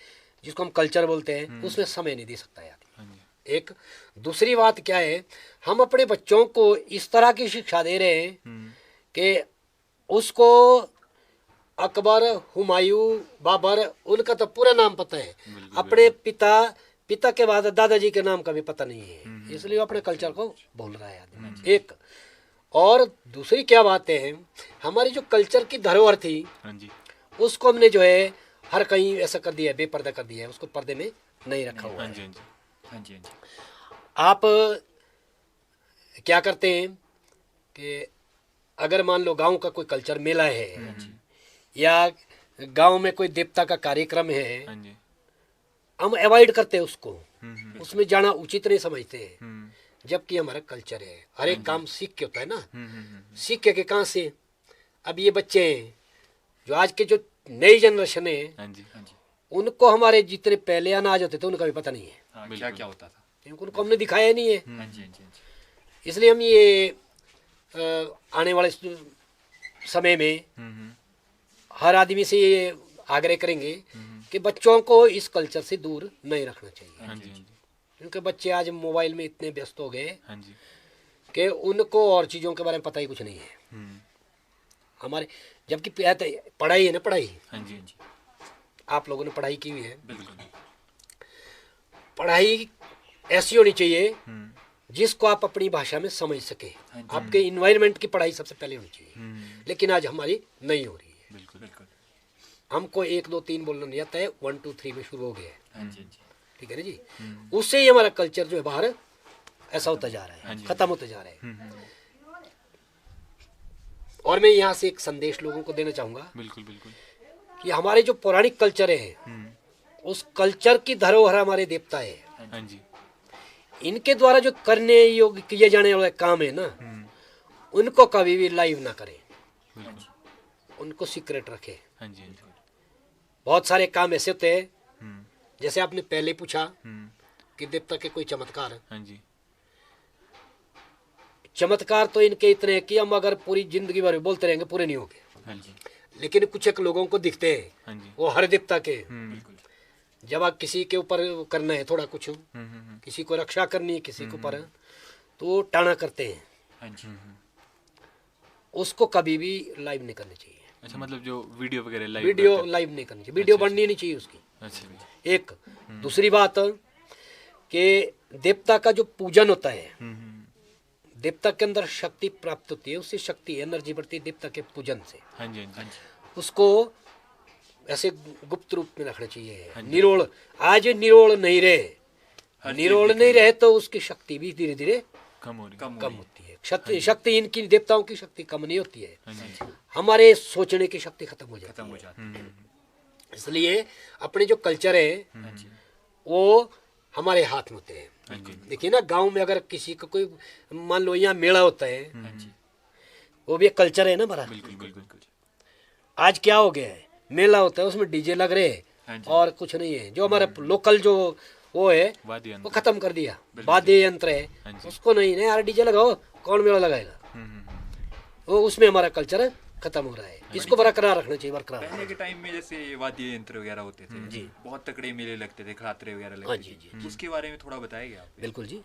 जिसको हम कल्चर बोलते हैं, उसमें समय नहीं दे सकता है आदमी। एक दूसरी बात क्या है, हम अपने बच्चों को इस तरह की शिक्षा दे रहे हैं कि उसको अकबर, हुमायूं, बाबर, उनका तो पूरा नाम पता है, अपने पिता के बाद दादाजी के नाम का भी पता नहीं है, इसलिए अपने कल्चर को भूल रहा है आदमी। एक और दूसरी क्या बात है, हमारी जो कल्चर की धरोहर थी उसको हमने जो है हर कहीं ऐसा कर दिया है, बेपर्दा कर दिया है, उसको पर्दे में नहीं रखा हुआ है। हाँ जी। आप क्या करते हैं कि अगर मान लो गांव का कोई कल्चर मेला है या गांव में कोई देवता का कार्यक्रम है, हम अवॉइड करते हैं उसको, उसमें जाना उचित नहीं समझते हैं, जबकि हमारा कल्चर है। हर एक काम सीख के होता है ना, सीख के कहाँ से? अब ये बच्चे हैं जो आज के जो नई जनरेशन है, उनको हमारे जितने पहले अनाज होते थे उनका भी पता नहीं है। हाँ, क्या क्या होता था, क्योंकि उनको हमने दिखाया नहीं है। हाँ जी, हाँ जी, हाँ जी। इसलिए हम ये आने वाले समय में हर आदमी से ये आग्रह करेंगे कि बच्चों को इस कल्चर से दूर नहीं रखना चाहिए, क्योंकि बच्चे आज मोबाइल में इतने व्यस्त हो गए कि उनको और चीज़ों के बारे में पता ही कुछ नहीं है। हमारे जबकि पढ़ाई है ना, पढ़ाई, आप लोगों ने पढ़ाई की हुई है, पढ़ाई ऐसी होनी चाहिए जिसको आप अपनी भाषा में समझ सके। आपके इन्वायरमेंट की पढ़ाई सबसे पहले होनी चाहिए, लेकिन आज हमारी नहीं हो रही है। हमको 1 2 3 बोलना नहीं आता है, 1 2 3 में शुरू हो गया है। ठीक है ना जी। उससे ही हमारा कल्चर जो है बाहर ऐसा होता जा रहा है, खत्म होता जा रहा है। और मैं यहाँ से एक संदेश लोगों को देना चाहूँगा कि हमारे जो पौराणिक कल्चर है, उस कल्चर की धरोहर हमारे देवता है। इनके द्वारा जो करने योग्य किए जाने वाले काम है ना, उनको कभी भी लाइव ना करें। उनको सीक्रेट रखे। हाँ जी, हाँ जी। बहुत सारे काम ऐसे होते हैं, हम्म, जैसे आपने पहले पूछा हम्म, कि देवता के कोई चमत्कार है। हाँ जी, चमत्कार तो इनके इतने हैं कि हम अगर पूरी जिंदगी भर बोलते रहेंगे पूरे नहीं होंगे, हाँ जी, लेकिन कुछ एक लोगों को दिखते हैं, हाँ जी। वो हर देवता के। बिल्कुल। जब आप किसी के ऊपर करना है थोड़ा कुछ, हम्म, किसी को रक्षा करनी है किसी के ऊपर, तो टाना करते हैं, हाँ जी। उसको कभी भी लाइव नहीं करनी चाहिए। अच्छा, मतलब जो वीडियो वगैरह लाइव वीडियो लाइव नहीं करनी चाहिए, वीडियो बननी नहीं चाहिए उसकी। अच्छा जी, एक दूसरी बात कि देवता का जो पूजन होता है, देवता के अंदर शक्ति प्राप्त होती है, उससे शक्ति एनर्जी बढ़ती है देवता के पूजन से। हाँ जी, हाँ जी, उसको ऐसे गुप्त रूप में रखना चाहिए, निरोल। आज निरोल नहीं रहे, निरोल नहीं रहे तो उसकी शक्ति भी धीरे धीरे कम हो रही। कम होती है। शक्ति इनकी देवताओं की शक्ति कम नहीं होती है, हाँ जी, हमारे सोचने की शक्ति खत्म हो जाती खत्म हो है। जाता है। इसलिए अपने जो कल्चर है हाँ जी। वो हमारे हाथ में होते हैं। हाँ जी, देखिए ना, गांव में अगर किसी का कोई मान लो यहाँ मेला होता है, हाँ जी। वो भी एक कल्चर है ना हमारा। बिल्कुल बिल्कुल। आज क्या हो गया है, मेला होता है उसमें डीजे लग रहे हाँ हैं जी। और कुछ नहीं है। जो हमारा लोकल जो वो है वाद्य वो यंत्र। खत्म कर दिया, वाद्य यंत्र हाँ है जी। उसको नहीं ना यार, डीजे लगाओ, कौन मेला लगाएगा। वो उसमें हमारा कल्चर खत्म हो रहा है। इसको बरकरार रखना चाहिए, बरकरार। पहले के टाइम में जैसे वाद्य यंत्र वगैरह होते थे जी, बहुत तकड़े मेले लगते थे, खरात्रे वगैरह हाँ लगते जी, थे, उसके बारे में थोड़ा बताएंगे आप? बिल्कुल जी।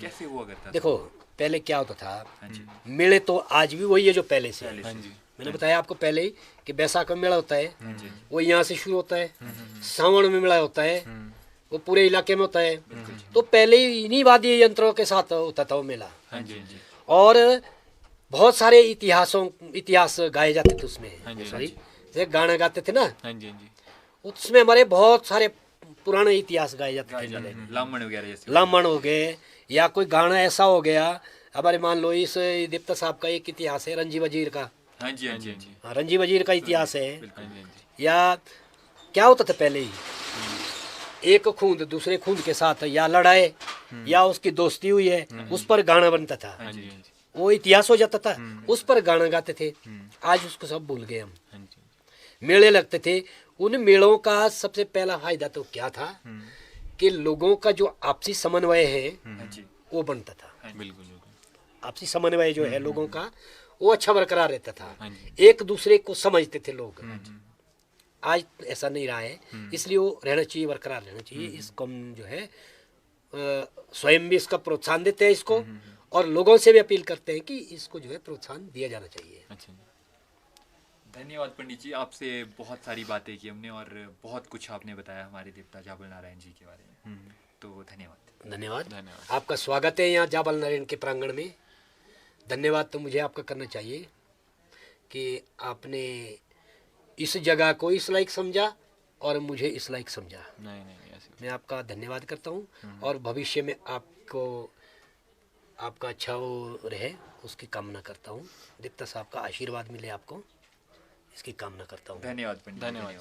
कैसे हुआ करता था? देखो पहले क्या होता था, हाँ जी। मेले तो आज भी वही है जो पहले से है। हाँ जी, मैंने बताया आपको पहले ही कि बैसाख में मेला होता है, वो यहाँ से शुरू होता है, सावन में मेला होता है, वो पूरे इलाके में होता है। तो पहले ही इन्हीं वाद्य यंत्रों के साथ होता था वो मेला। हाँ जी, हाँ जी, और बहुत सारे इतिहास गाए जाते थे उसमें। हाँ जी, सॉरी, जैसे गाना गाते थे ना, हाँ जी, हाँ जी, उसमें हमारे बहुत सारे पुराने इतिहास गाए जाते थे। लामण वगैरह जैसे लामण हो गए, या कोई गाना ऐसा हो गया हमारे, मान लो इस देवता साहब का एक इतिहास है रंजी वजीर का। हाँ जी, हाँ जी, हाँ जी। हाँ, रंजी वजीर का इतिहास है। हाँ जी, हाँ जी, या क्या होता था पहले ही, एक खूंद दूसरे खूंद के साथ या लड़ाए या उसकी दोस्ती हुई है, उस पर गाना बनता था, हाँ जी, हाँ जी, वो इतिहास हो जाता था, उस पर गाना गाते थे। आज उसको सब भूल गए हम। हाँ जी, मेले लगते थे, उन मेलों का सबसे पहला फायदा तो क्या था कि लोगों का जो आपसी समन्वय है हाँ जी। वो बनता था। बिल्कुल बिल्कुल। आपसी समन्वय जो है लोगों का वो अच्छा बरकरार रहता था, हाँ जी, एक दूसरे को समझते थे लोग। आज ऐसा नहीं रहा है, इसलिए वो रहना चाहिए, बरकरार रहना चाहिए। इसको हम जो है स्वयं भी इसका प्रोत्साहन देते हैं इसको, और लोगों से भी अपील करते हैं कि इसको जो है प्रोत्साहन दिया जाना चाहिए। अच्छा जी, धन्यवाद पंडित जी, आपसे बहुत सारी बातें की हमने और बहुत कुछ आपने बताया हमारे देवता जाबल नारायण जी के बारे में, तो धन्यवाद। धन्यवाद। धन्यवाद। आपका स्वागत है यहाँ जाबल नारायण के प्रांगण में। धन्यवाद तो मुझे आपका करना चाहिए कि आपने इस जगह को इस लायक समझा और मुझे इस लायक समझा। नहीं नहीं ऐसे मैं आपका धन्यवाद करता हूँ और भविष्य में आपको आपका अच्छा वो रहे उसकी कामना करता हूँ। देवता साहब का आशीर्वाद मिले आपको, इसकी कामना करता हूँ। धन्यवाद पंडित जी, धन्यवाद।